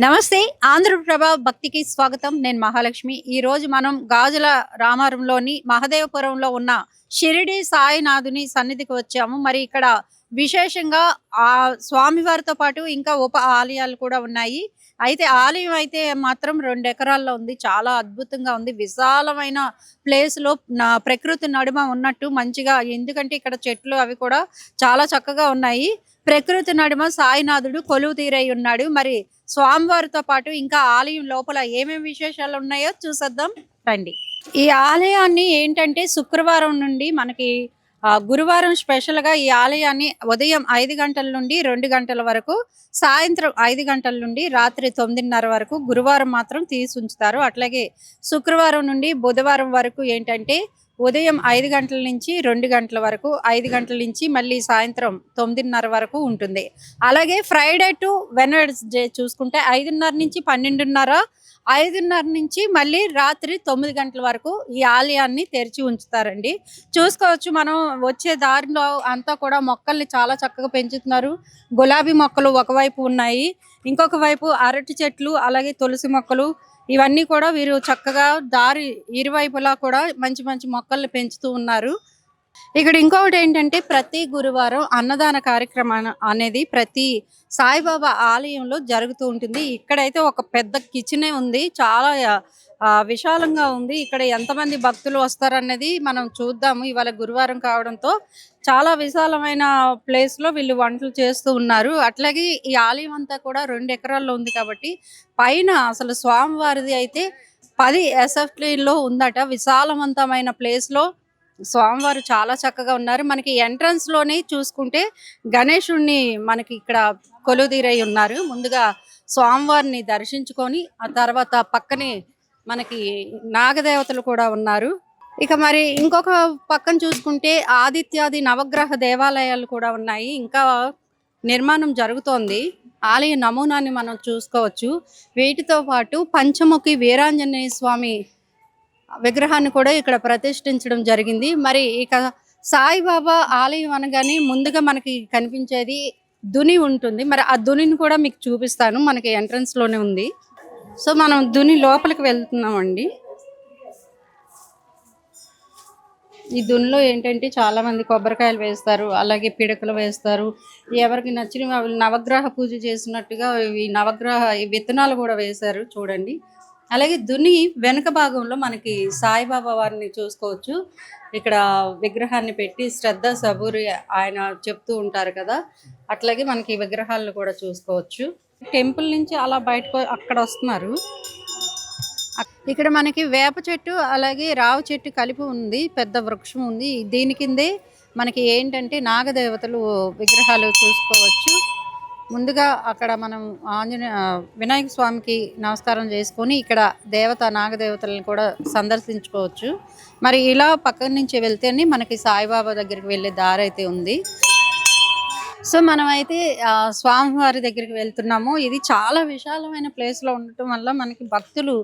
నమస్తే. ఆంధ్రప్రభ భక్తికి స్వాగతం. నేను మహాలక్ష్మి. ఈరోజు మనం గాజుల రామారంలోని మహదేవపురంలో ఉన్న షిరిడి సాయినాథుని సన్నిధికి వచ్చాము. మరి ఇక్కడ విశేషంగా స్వామివారితో పాటు ఇంకా ఉప ఆలయాలు కూడా ఉన్నాయి. అయితే ఆలయం అయితే మాత్రం 2 ఎకరాల్లో ఉంది. చాలా అద్భుతంగా ఉంది. విశాలమైన ప్లేస్‌లో ప్రకృతి నడుమ ఉన్నట్టు మంచిగా, ఎందుకంటే ఇక్కడ చెట్లు అవి కూడా చాలా చక్కగా ఉన్నాయి. ప్రకృతి నడుమ సాయినాథుడు కొలువు తీరై ఉన్నాడు. మరి స్వామివారితో పాటు ఇంకా ఆలయం లోపల ఏమేమి విశేషాలు ఉన్నాయో చూసేద్దాం రండి. ఈ ఆలయాన్ని ఏంటంటే శుక్రవారం నుండి మనకి గురువారం స్పెషల్‌గా ఈ ఆలయాన్ని ఉదయం 5 గంటల నుండి 2 గంటల వరకు, సాయంత్రం 5 గంటల నుండి రాత్రి 9:30 వరకు గురువారం మాత్రం తీసి ఉంచుతారు. అట్లాగే శుక్రవారం నుండి బుధవారం వరకు ఏంటంటే ఉదయం 5 గంటల నుంచి 2 గంటల వరకు, 5 గంటల నుంచి మళ్ళీ సాయంత్రం 9:30 వరకు ఉంటుంది. అలాగే ఫ్రైడే టు వెడ్నెస్డే చూసుకుంటే 5:30 నుంచి 12:30, 5:30 నుంచి మళ్ళీ రాత్రి 9 గంటల వరకు ఈ ఆలయాన్ని తెరిచి ఉంచుతారండి. చూసుకోవచ్చు, మనం వచ్చే దారిలో అంతా కూడా మొక్కల్ని చాలా చక్కగా పెంచుతున్నారు. గులాబీ మొక్కలు ఒకవైపు ఉన్నాయి, ఇంకొక వైపు అరటి చెట్లు, అలాగే తులసి మొక్కలు, ఇవన్నీ కూడా వీరు చక్కగా దారి ఇరువైపులా కూడా మంచి మంచి మొక్కల్ని పెంచుతూ ఉన్నారు. ఇక్కడ ఇంకొకటి ఏంటంటే ప్రతి గురువారం అన్నదాన కార్యక్రమం అనేది ప్రతి సాయిబాబా ఆలయంలో జరుగుతూ ఉంటుంది. ఇక్కడైతే ఒక పెద్ద కిచెనే ఉంది. చాలా విశాలంగా ఉంది. ఇక్కడ ఎంతమంది భక్తులు వస్తారనేది మనం చూద్దాము. ఇవాళ గురువారం కావడంతో చాలా విశాలమైన ప్లేస్‌లో వీళ్ళు వంటలు చేస్తూ ఉన్నారు. అట్లాగే ఈ ఆలయం అంతా కూడా 2 ఎకరాల్లో ఉంది కాబట్టి పైన అసలు స్వామివారిది అయితే 10 ఎస్ఎఫ్‌టీలో ఉందట. విశాలవంతమైన ప్లేస్‌లో స్వామివారు చాలా చక్కగా ఉన్నారు. మనకి ఎంట్రన్స్ లోనే చూసుకుంటే గణేశుడిని మనకి ఇక్కడ కొలువుదీరై ఉన్నారు. ముందుగా స్వామివారిని దర్శించుకొని ఆ తర్వాత పక్కనే మనకి నాగదేవతలు కూడా ఉన్నారు. ఇక మరి ఇంకొక పక్కన చూసుకుంటే ఆదిత్యాది నవగ్రహ దేవాలయాలు కూడా ఉన్నాయి. ఇంకా నిర్మాణం జరుగుతోంది. ఆలయ నమూనాన్ని మనం చూసుకోవచ్చు. వీటితో పాటు పంచముఖి వీరాంజనేయ స్వామి విగ్రహాన్ని కూడా ఇక్కడ ప్రతిష్ఠించడం జరిగింది. మరి ఇక సాయిబాబా ఆలయం అనగానే ముందుగా మనకి కనిపించేది దుని ఉంటుంది. మరి ఆ దునిని కూడా మీకు చూపిస్తాను. మనకి ఎంట్రన్స్ లోనే ఉంది. సో మనం దుని లోపలికి వెళ్తున్నామండి. ఈ దునిలో ఏంటంటే చాలా మంది కొబ్బరికాయలు వేస్తారు, అలాగే పిడకలు వేస్తారు. ఎవరికి నచ్చిన నవగ్రహ పూజ చేసినట్టుగా ఈ నవగ్రహ విత్తనాలు కూడా వేశారు చూడండి. అలాగే దుని వెనక భాగంలో మనకి సాయిబాబా వారిని చూసుకోవచ్చు. ఇక్కడ విగ్రహాన్ని పెట్టి శ్రద్ధ సబూరి ఆయన చెప్తూ ఉంటారు కదా, అట్లాగే మనకి విగ్రహాలను కూడా చూసుకోవచ్చు. టెంపుల్ నుంచి అలా బయటకు అక్కడ వస్తున్నారు. ఇక్కడ మనకి వేప చెట్టు అలాగే రావు చెట్టు కలిపి ఉంది. పెద్ద వృక్షం ఉంది. దీని కిందే మనకి ఏంటంటే నాగదేవతలు విగ్రహాలు చూసుకోవచ్చు. ముందుగా అక్కడ మనం వినాయక స్వామికి నమస్కారం చేసుకొని ఇక్కడ నాగదేవతలను కూడా సందర్శించుకోవచ్చు. మరి ఇలా పక్కన నుంచి వెళ్తేనే మనకి సాయిబాబా దగ్గరికి వెళ్ళే దారి అయితే ఉంది. సో మనమైతే స్వామివారి దగ్గరికి వెళ్తున్నాము. ఇది చాలా విశాలమైన ప్లేస్‌లో ఉండటం వల్ల మనకి భక్తులు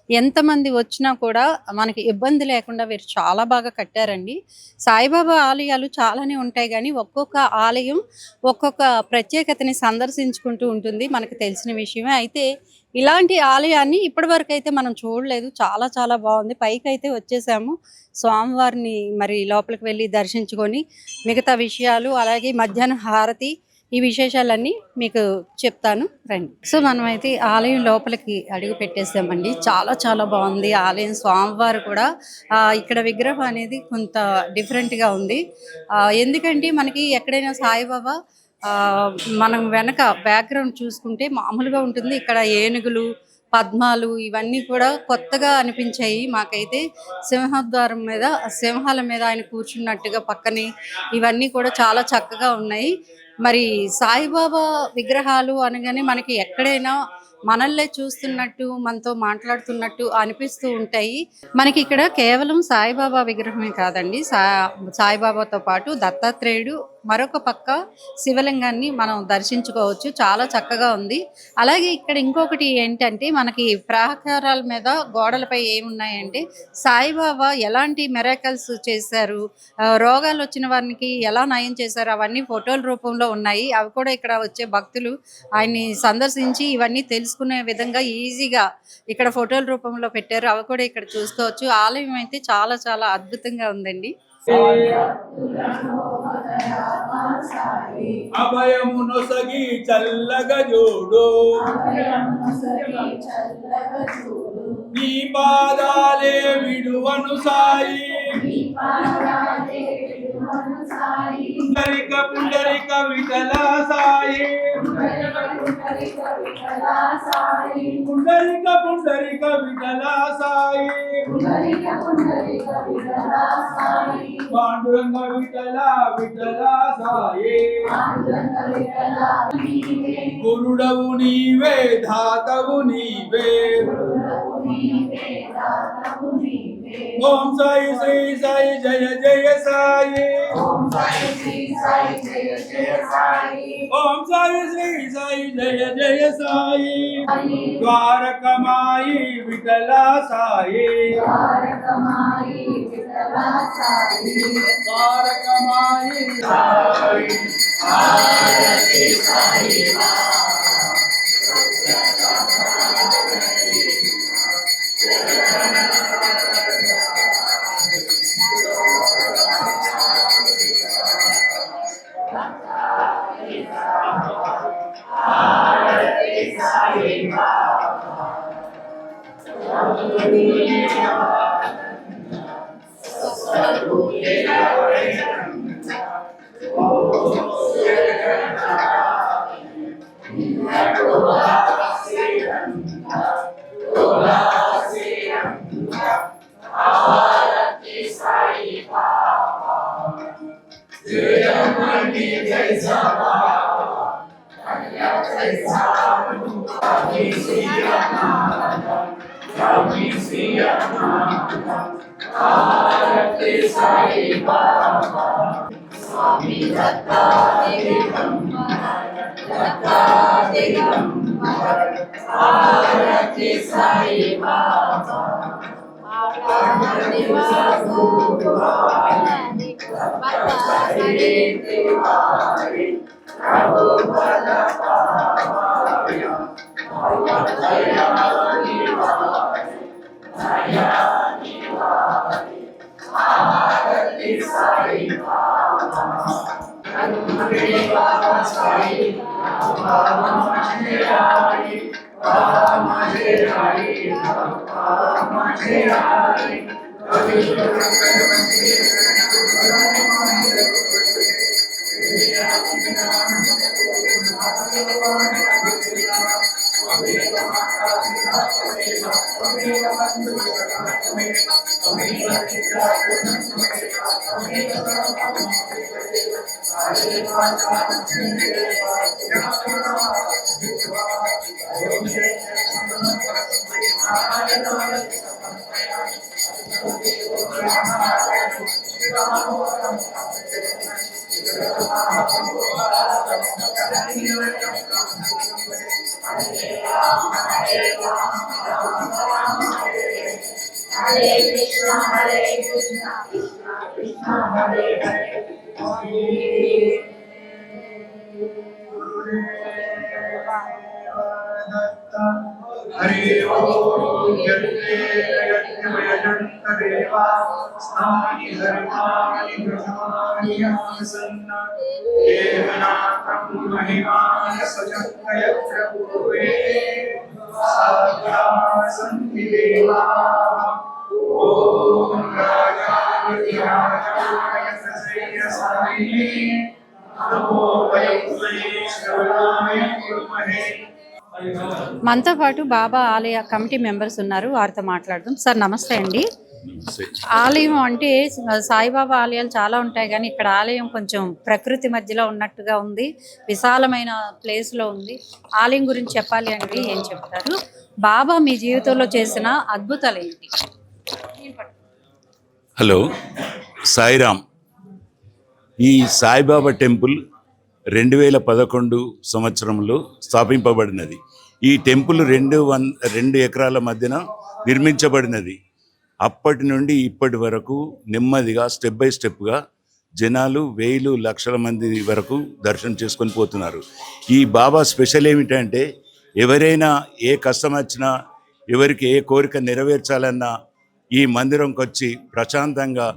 ఎంతమంది వచ్చినా కూడా మనకి ఇబ్బంది లేకుండా వీరు చాలా బాగా కట్టారండి. సాయిబాబా ఆలయాలు చాలానే ఉంటాయి కానీ ఒక్కొక్క ఆలయం ఒక్కొక్క ప్రత్యేకతని సందర్శించుకుంటూ ఉంటుంది. మనకు తెలిసిన విషయమే. అయితే ఇలాంటి ఆలయాన్ని ఇప్పటివరకు అయితే మనం చూడలేదు. చాలా చాలా బాగుంది. పైకైతే వచ్చేసాము. స్వామివారిని మరి లోపలికి వెళ్ళి దర్శించుకొని మిగతా విషయాలు, అలాగే మధ్యాహ్నం హారతి, ఈ విశేషాలన్నీ మీకు చెప్తాను రండి. సో మనమైతే ఆలయం లోపలికి అడుగు పెట్టేసామండి. చాలా చాలా బాగుంది ఆలయం. స్వామివారు కూడా ఇక్కడ విగ్రహం అనేది కొంత డిఫరెంట్గా ఉంది. ఎందుకంటే మనకి ఎక్కడైనా సాయిబాబా మనం వెనక బ్యాక్గ్రౌండ్ చూసుకుంటే మామూలుగా ఉంటుంది. ఇక్కడ ఏనుగులు, పద్మాలు ఇవన్నీ కూడా కొత్తగా అనిపించాయి మాకైతే. సింహద్వారం మీద సింహాల మీద ఆయన కూర్చున్నట్టుగా పక్కనే ఇవన్నీ కూడా చాలా చక్కగా ఉన్నాయి. మరి సాయిబాబా విగ్రహాలు అనగానే మనకి ఎక్కడైనా మనల్నే చూస్తున్నట్టు, మనతో మాట్లాడుతున్నట్టు అనిపిస్తూ ఉంటాయి. మనకి ఇక్కడ కేవలం సాయిబాబా విగ్రహమే కాదండి, సాయిబాబాతో పాటు దత్తాత్రేయుడు, మరొక పక్క శివలింగాన్ని మనం దర్శించుకోవచ్చు. చాలా చక్కగా ఉంది. అలాగే ఇక్కడ ఇంకొకటి ఏంటంటే మనకి ప్రాకారాల మీద గోడలపై ఏమున్నాయంటే సాయిబాబా ఎలాంటి మిరాకిల్స్ చేశారు, రోగాలు వచ్చిన వారికి ఎలా నయం చేశారు అవన్నీ ఫోటోల రూపంలో ఉన్నాయి. అవి కూడా ఇక్కడ వచ్చే భక్తులు ఆయన్ని సందర్శించి ఇవన్నీ తెలుసుకునే విధంగా ఈజీగా ఇక్కడ ఫోటోల రూపంలో పెట్టారు. అవి కూడా ఇక్కడ చూసుకోవచ్చు. ఆలయం అయితే చాలా చాలా అద్భుతంగా ఉందండి. అభయమునొసగి చల్లగా జోడు నీ పాదాలే విడువను సాయి పుండరిక పుండరిక విఠల సాయి పుండరిక పుండరిక విఠల సాయి పాండురంగ విఠల విఠల సాయి గురుడవు నీవే ధాతవు నీవే ఓం సాయి శ్రీ సాయి జయ జయ సాయి ఓం సాయి శ్రీ సాయి జయ జయ సాయి ద్వారకమాయి విఠల సాయి ద్వారకమాయి సాయి हरि ओम यज्ञे यज्ञमयजन्तदेवा स्थानि धर्माणि ब्रह्माणि आसन्न देवनाथं महिमान सजन्तय प्रभुवे साध्या सन्ति देवाः ओम राजाय तस्यै नमो वयं श्रवणाय कुर्महे। మనతో పాటు బాబా ఆలయ కమిటీ మెంబర్స్ ఉన్నారు, వారితో మాట్లాడదాం. సార్ నమస్తే అండి. ఆలయం అంటే సాయిబాబా ఆలయాలు చాలా ఉంటాయి, కానీ ఇక్కడ ఆలయం కొంచెం ప్రకృతి మధ్యలో ఉన్నట్టుగా ఉంది, విశాలమైన ప్లేస్లో ఉంది. ఆలయం గురించి చెప్పాలి అంటే ఏం చెప్తారు? బాబా మీ జీవితంలో చేసిన అద్భుతాలు ఏంటి? హలో సాయిరామ్. ఈ సాయిబాబా టెంపుల్ 2011 సంవత్సరంలో స్థాపింపబడినది. ఈ టెంపుల్ 2 ఎకరాల మధ్యన నిర్మించబడినది. అప్పటి నుండి ఇప్పటి వరకు నెమ్మదిగా స్టెప్ బై స్టెప్గా జనాలు వేలు లక్షల మంది వరకు దర్శనం చేసుకొని పోతున్నారు. ఈ బాబా స్పెషల్ ఏమిటంటే ఎవరైనా ఏ కష్టం వచ్చినా, ఎవరికి ఏ కోరిక నెరవేర్చాలన్నా ఈ మందిరంకి వచ్చి ప్రశాంతంగా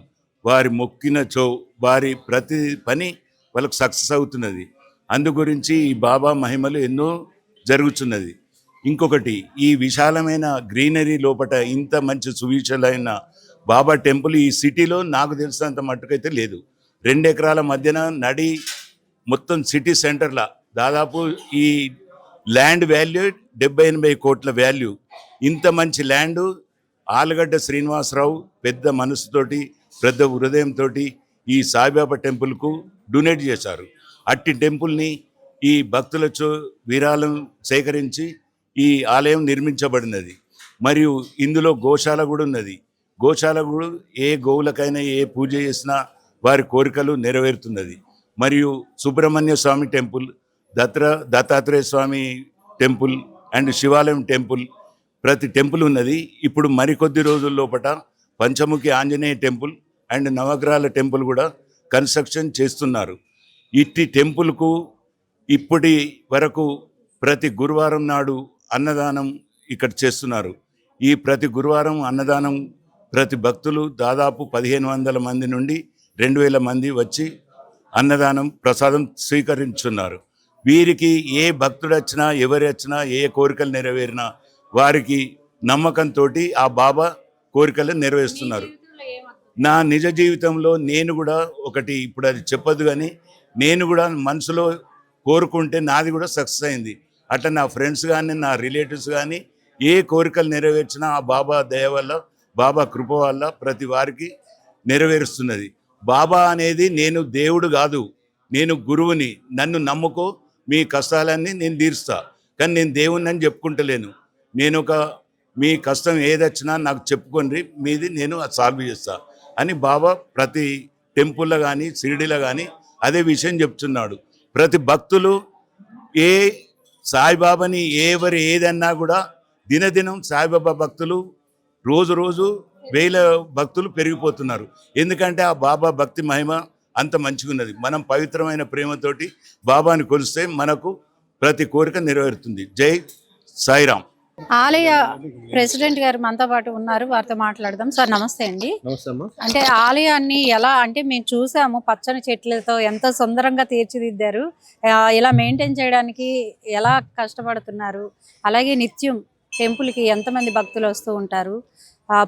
వారి మొక్కినచో వారి ప్రతి పని వాళ్ళకు సక్సెస్ అవుతున్నది. అందు గురించి ఈ బాబా మహిమలు ఎన్నో జరుగుతున్నది. ఇంకొకటి, ఈ విశాలమైన గ్రీనరీ లోపల ఇంత మంచి సువిశాలమైన బాబా టెంపుల్ ఈ సిటీలో నాకు తెలిసినంత మట్టుకైతే లేదు. 2 ఎకరాల మధ్యన నడి మొత్తం సిటీ సెంటర్లో దాదాపు ఈ ల్యాండ్ వాల్యూ 70-80 కోట్ల వాల్యూ. ఇంత మంచి ల్యాండు ఆలగడ్డ శ్రీనివాసరావు పెద్ద మనసుతోటి పెద్ద హృదయంతో ఈ సాయిబాబా టెంపుల్కు డొనేట్ చేశారు. అట్టి టెంపుల్ని ఈ భక్తులతో విరాళం సేకరించి ఈ ఆలయం నిర్మించబడినది. మరియు ఇందులో గోశాల కూడా ఉన్నది. గోశాల కూడా ఏ గోవులకైనా ఏ పూజ చేసినా వారి కోరికలు నెరవేరుతున్నది. మరియు Subrahmanya Swamy temple, Dattatreya Swamy temple and Shivalayam temple, ప్రతి టెంపుల్ ఉన్నది. ఇప్పుడు మరికొద్ది రోజుల లోపల పంచముఖి ఆంజనేయ టెంపుల్ అండ్ నవగ్రహాల టెంపుల్ కూడా కన్స్ట్రక్షన్ చేస్తున్నారు. ఇట్టి టెంపుల్కు ఇప్పటి వరకు ప్రతి గురువారం నాడు అన్నదానం ఇక్కడ చేస్తున్నారు. ఈ ప్రతి గురువారం అన్నదానం ప్రతి భక్తులు దాదాపు 1500 మంది నుండి 2000 మంది వచ్చి అన్నదానం ప్రసాదం స్వీకరించున్నారు. వీరికి ఏ భక్తుడు వచ్చినా ఎవరు వచ్చినా ఏ కోరికలు నెరవేరినా వారికి నమ్మకంతో ఆ బాబా కోరికలు నెరవేరుస్తున్నారు. నా నిజ జీవితంలో నేను కూడా ఒకటి, ఇప్పుడు అది చెప్పదు కానీ, నేను కూడా మనసులో కోరుకుంటే నాది కూడా సక్సెస్ అయింది. అట్లా నా ఫ్రెండ్స్ కానీ నా రిలేటివ్స్ కానీ ఏ కోరికలు నెరవేర్చినా ఆ బాబా దయ వల్ల, బాబా కృప వల్ల ప్రతి వారికి నెరవేరుస్తున్నది. బాబా అనేది నేను దేవుడు కాదు, నేను గురువుని. నన్ను నమ్ముకో, మీ కష్టాలన్నీ నేను తీరుస్తా. కానీ నేను దేవుణ్ణి అని చెప్పుకుంటలేను. నేను మీ కష్టం ఏదొచ్చినా నాకు చెప్పుకోండి, మీది నేను సాల్వ్ చేస్తా అని బాబా ప్రతి టెంపుల్లో కానీ షిరిడీలో కానీ అదే విషయం చెప్తున్నాడు. ప్రతి భక్తులు ఏ సాయిబాబాని ఎవరు ఏదన్నా కూడా దినదినం సాయిబాబా భక్తులు రోజు 1000 భక్తులు పెరిగిపోతున్నారు. ఎందుకంటే ఆ బాబా భక్తి మహిమ అంత మంచిగా ఉన్నది. మనం పవిత్రమైన ప్రేమతోటి బాబాని కొలిస్తే మనకు ప్రతి కోరిక నెరవేరుతుంది. జై సాయిరామ్. ఆలయ ప్రెసిడెంట్ గారు మనతో పాటు ఉన్నారు, వారితో మాట్లాడదాం. సార్ నమస్తే అండి. నమస్తే అమ్మా. అంటే ఆలయాన్ని ఎలా, అంటే మేము చూసాము పచ్చని చెట్లతో ఎంత సుందరంగా తీర్చిదిద్దారు. ఇలా మెయింటైన్ చేయడానికి ఎలా కష్టపడుతున్నారు, అలాగే నిత్యం టెంపుల్కి ఎంతమంది భక్తులు వస్తూ ఉంటారు,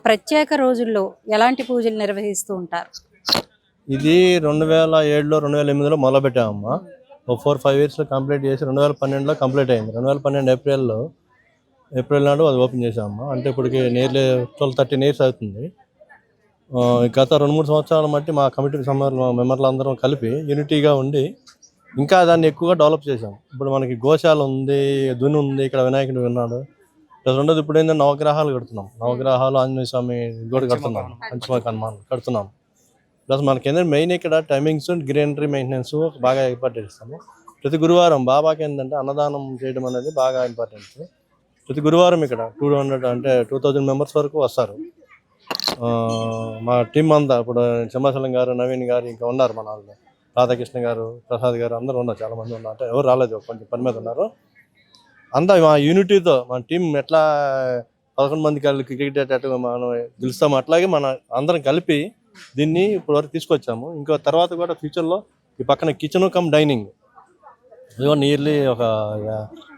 ప్రత్యేక రోజుల్లో ఎలాంటి పూజలు నిర్వహిస్తూ ఉంటారు? ఇది 2007లో 2008లో మొదలు పెట్టామమ్మా. 4-5 ఇయర్స్లో కంప్లీట్ చేసి 2012లో కంప్లీట్ అయింది. 2012 ఏప్రిల్ నాడు అది ఓపెన్ చేసామమ్మా. అంటే ఇప్పటికి నియర్లీ 12-13 ఇయర్స్ అవుతుంది. గత 2-3 సంవత్సరాల మట్టి మా కమిటీ మెంబర్లు అందరం కలిపి యూనిటీగా ఉండి ఇంకా దాన్ని ఎక్కువగా డెవలప్ చేసాం. ఇప్పుడు మనకి గోశాల ఉంది, దుని ఉంది, ఇక్కడ వినాయకుడు ఉన్నాడు. ప్లస్ రెండోది ఇప్పుడు ఏంటంటే నవగ్రహాలు కడుతున్నాం. నవగ్రహాలు ఆంజనేయ స్వామి కూడా కడుతున్నాం, పంచముఖి హనుమాన్ కడుతున్నాం. ప్లస్ మనకి ఏంటంటే మెయిన్ ఇక్కడ టైమింగ్స్, గ్రీనరీ మెయింటెనెన్స్ బాగా ఇంపార్టెంట్ ఇస్తాము. ప్రతి గురువారం బాబాకి ఏంటంటే అన్నదానం చేయడం అనేది బాగా ఇంపార్టెంట్. ప్రతి గురువారం ఇక్కడ 2000 మెంబర్స్ వరకు వస్తారు. మా టీం అంతా ఇప్పుడు సింహాచలం గారు, నవీన్ గారు ఇంకా ఉన్నారు, మన వాళ్ళు రాధాకృష్ణ గారు, ప్రసాద్ గారు అందరూ ఉన్నారు, చాలామంది ఉన్నారు. అంటే ఎవరు రాలేదు, కొంచెం పని మీద ఉన్నారు. అంతా మా యూనిటీతో మన టీం ఎట్లా 11 మంది క్రికెట్ మనం గెలుస్తాము, అట్లాగే మన అందరం కలిపి దీన్ని ఇప్పుడు వరకు తీసుకొచ్చాము. ఇంకో తర్వాత కూడా ఫ్యూచర్లో ఈ పక్కన కిచెన్ కమ్ డైనింగ్ నియర్లీ ఒక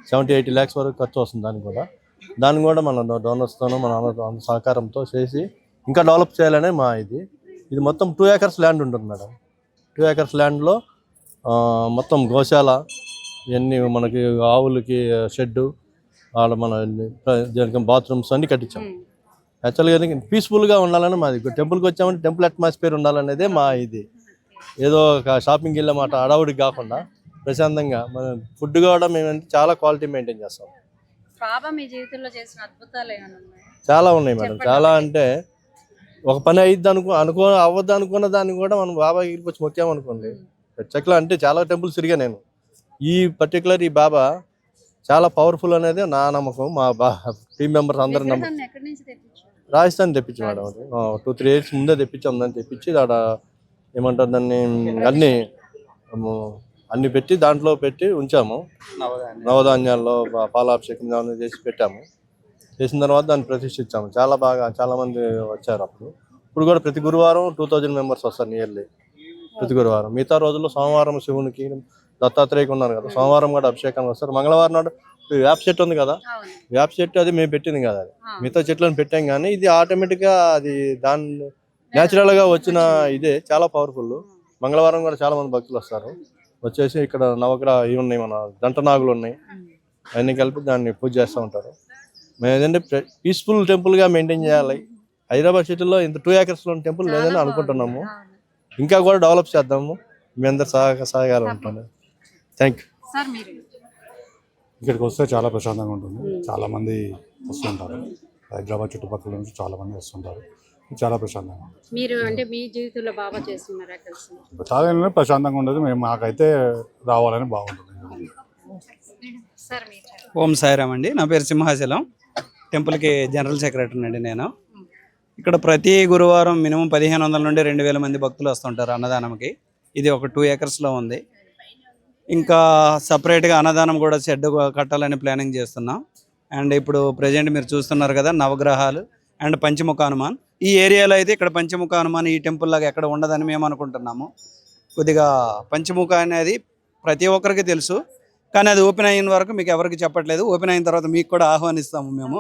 70-80 lakhs వరకు ఖర్చు వస్తుంది. దాన్ని కూడా మన డోనర్స్తోనూ మన సహకారంతో చేసి ఇంకా డెవలప్ చేయాలనే మా ఇది మొత్తం 2 acres ల్యాండ్ ఉంటుంది మేడం. 2 acres ల్యాండ్లో మొత్తం గోశాల, ఇవన్నీ మనకి ఆవులకి షెడ్డు, మన దీనికి బాత్రూమ్స్ అన్నీ కట్టించాం. యాక్చువల్గా పీస్ఫుల్గా ఉండాలని మాది. టెంపుల్కి వచ్చామంటే టెంపుల్ అట్మాస్ఫియర్ ఉండాలనేదే మా ఏదో ఒక షాపింగ్కి వెళ్ళే మాట అడవుడికి కాకుండా ప్రశాంతంగా మన ఫుడ్ కూడా మేమంటే చాలా క్వాలిటీ మెయింటైన్ చేస్తాం. బాబా మీ జీవితంలో చేసిన అద్భుతాలు ఏమైనా ఉన్నాయా? చాలా ఉన్నాయి మేడం. చాలా అంటే ఒక పని అయ్యిద్ది అవ్వద్దు అనుకున్న దాన్ని కూడా మనం బాబా దగ్గరికి వచ్చి మొక్కామనుకోండి. ప్రత్యేకంగా అంటే చాలా టెంపుల్స్ తిరిగా నేను. ఈ బాబా చాలా పవర్ఫుల్ అనేది నా నమ్మకం. మా టీం మెంబర్స్ అందరి నమ్మకం. విగ్రహాన్ని ఎక్కడి నుంచి తెప్పించారు? రాజస్థాన్ తెప్పించి మేడం అది 2-3 years ముందే తెప్పించాం. దాన్ని తెప్పించి ఆడ ఏమంటారు దాన్ని అన్ని పెట్టి దాంట్లో పెట్టి ఉంచాము. నవధాన్యాల్లో పాలాభిషేకం దాన్ని చేసి పెట్టాము. చేసిన తర్వాత దాన్ని ప్రతిష్ఠించాము. చాలా మంది వచ్చారు అప్పుడు. ఇప్పుడు కూడా ప్రతి గురువారం 2000 members వస్తారు నియర్లీ ప్రతి గురువారం. మిగతా రోజుల్లో సోమవారం శివునికి దత్తాత్రేయకి ఉన్నారు కదా, సోమవారం కూడా అభిషేకానికి వస్తారు. మంగళవారం నాడు వేప చెట్టు ఉంది కదా, వేప చెట్టు అది మేము పెట్టింది కదా, అది మిగతా చెట్లను పెట్టాం. కానీ ఇది ఆటోమేటిక్గా అది దాని న్యాచురల్ గా వచ్చిన ఇదే చాలా పవర్ఫుల్. మంగళవారం కూడా చాలా మంది భక్తులు వస్తారు. వచ్చేసి ఇక్కడ నవగ్రహ ఇవి ఉన్నాయి, మన దంటనాగులు ఉన్నాయి, అన్ని కలిపి దాన్ని పూజ చేస్తూ ఉంటారు. మేము ఏంటంటే పీస్ఫుల్ టెంపుల్ గా మెయింటైన్ చేయాలి. హైదరాబాద్ సిటీలో ఇంత 2 acres లో టెంపుల్ లేదని అనుకుంటున్నాము. ఇంకా కూడా డెవలప్ చేద్దాము. మీ అందరు సహకారం ఉంటుంది. Thank you. సార్ మీరు ఇక్కడికి వస్తే చాలా ప్రశాంతంగా ఉంటుంది. చాలా మంది వస్తుంటారు, హైదరాబాద్ చుట్టుపక్కల నుంచి చాలా మంది వస్తుంటారు. చాలా ప్రశాంతంగా ఉంటుంది. మీరు అంటే మీ జీవితంలో బాబా చేస్తున్నారా కలిసి? చాలా ప్రశాంతంగా ఉండదు. మాకైతే రావాలని బాగుంటుంది. సార్ మీరు ఓం సాయిరామ్ అండి. నా పేరు సింహాచలం. టెంపుల్కి జనరల్ సెక్రటరీ అండి నేను. ఇక్కడ ప్రతి గురువారం మినిమం 1500 నుండి 2000 మంది భక్తులు వస్తుంటారు అన్నదానంకి. ఇది ఒక 2 acres ఉంది. ఇంకా సపరేట్గా అన్నదానం కూడా షెడ్ కట్టాలని ప్లానింగ్ చేస్తున్నాం. అండ్ ఇప్పుడు ప్రజెంట్ మీరు చూస్తున్నారు కదా నవగ్రహాలు అండ్ పంచముఖ హనుమాన్. ఈ ఏరియాలో అయితే ఇక్కడ పంచముఖ హనుమాన్ ఈ టెంపుల్ లాగా ఎక్కడ ఉండదని మేము అనుకుంటున్నాము. కొద్దిగా పంచముఖ అనేది ప్రతి ఒక్కరికి తెలుసు, కానీ అది ఓపెన్ అయిన వరకు మీకు ఎవరికి చెప్పట్లేదు. ఓపెన్ అయిన తర్వాత మీకు కూడా ఆహ్వానిస్తాము మేము.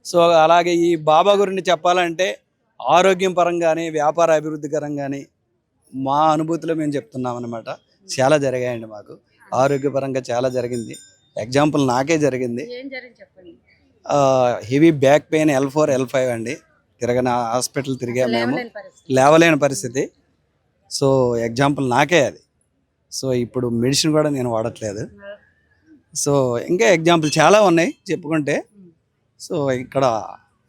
సో అలాగే ఈ బాబా గురించి చెప్పాలంటే ఆరోగ్యం పరంగానే వ్యాపార అభివృద్ధికరంగానే మా అనుభూతిలో మేము చెప్తున్నాం అనమాట. చాలా జరిగాయండి మాకు ఆరోగ్యపరంగా, చాలా జరిగింది. ఎగ్జాంపుల్ నాకే జరిగింది. Heavy back pain L4 L5 అండి. తిరగని హాస్పిటల్ తిరిగా మేము, లేవలేని పరిస్థితి. సో ఎగ్జాంపుల్ నాకే అది. సో ఇప్పుడు మెడిసిన్ కూడా నేను వాడట్లేదు. సో ఇంకా ఎగ్జాంపుల్ చాలా ఉన్నాయి చెప్పుకుంటే. సో ఇక్కడ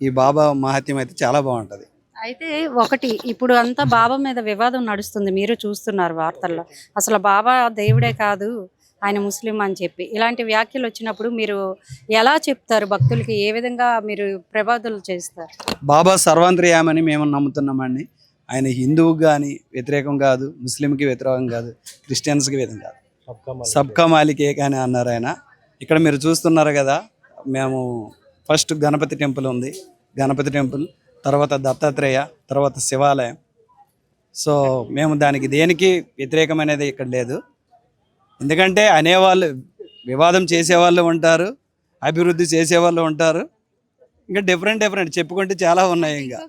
ఈ బాబా మహత్యం అయితే చాలా బాగుంటుంది. అయితే ఒకటి ఇప్పుడు అంతా బాబా మీద వివాదం నడుస్తుంది, మీరు చూస్తున్నారు వార్తల్లో. అసలు బాబా దేవుడే కాదు, ఆయన ముస్లిం అని చెప్పి ఇలాంటి వ్యాఖ్యలు వచ్చినప్పుడు మీరు ఎలా చెప్తారు భక్తులకి? ఏ విధంగా మీరు ప్రబోధనలు చేస్తారు? బాబా సర్వాంతర్యామని మేము నమ్ముతున్నామండి. ఆయన హిందువుకి కానీ వ్యతిరేకం కాదు, ముస్లింకి వ్యతిరేకం కాదు, క్రిస్టియన్స్కి వ్యతిరేకం కాదు, సబ్కా మాలికే కానీ అన్నారు ఆయన. ఇక్కడ మీరు చూస్తున్నారు కదా, మేము ఫస్ట్ గణపతి టెంపుల్ ఉంది, గణపతి టెంపుల్ తర్వాత దత్తాత్రేయ, తర్వాత శివాలయం. సో మేము దానికి దేనికి వ్యతిరేకం అనేది ఇక్కడ లేదు. ఎందుకంటే అనేవాళ్ళు వివాదం చేసేవాళ్ళు ఉంటారు, అభివృద్ధి చేసేవాళ్ళు ఉంటారు, ఇంకా డిఫరెంట్ చెప్పుకుంటే చాలా ఉన్నాయి. ఇంకా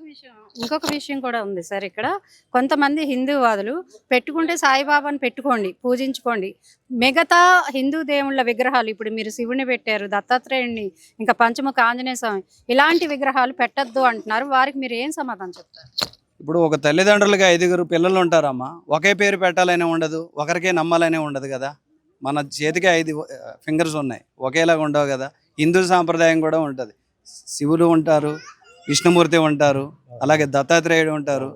ఇంకొక విషయం కూడా ఉంది సార్. ఇక్కడ కొంతమంది హిందూవాదులు పెట్టుకుంటే సాయిబాబాని పెట్టుకోండి, పూజించుకోండి, మిగతా హిందూ దేవుళ్ళ విగ్రహాలు ఇప్పుడు మీరు శివుని పెట్టారు, దత్తాత్రేయుడిని, ఇంకా పంచముఖ ఆంజనేయ స్వామి, ఇలాంటి విగ్రహాలు పెట్టద్దు అంటున్నారు. వారికి మీరు ఏం సమాధానం చెప్తారు? ఇప్పుడు ఒక తల్లిదండ్రులుగా 5 పిల్లలు ఉంటారమ్మా, ఒకే పేరు పెట్టాలనే ఉండదు, ఒకరికే నమ్మాలనే ఉండదు కదా. మన చేతికి 5 ఫింగర్స్ ఉన్నాయి, ఒకేలాగా ఉండవు కదా. హిందూ సాంప్రదాయం కూడా ఉంటుంది. శివులు ఉంటారు, విష్ణుమూర్తి ఉంటారు, అలాగే దత్తాత్రేయుడు ఉంటారు.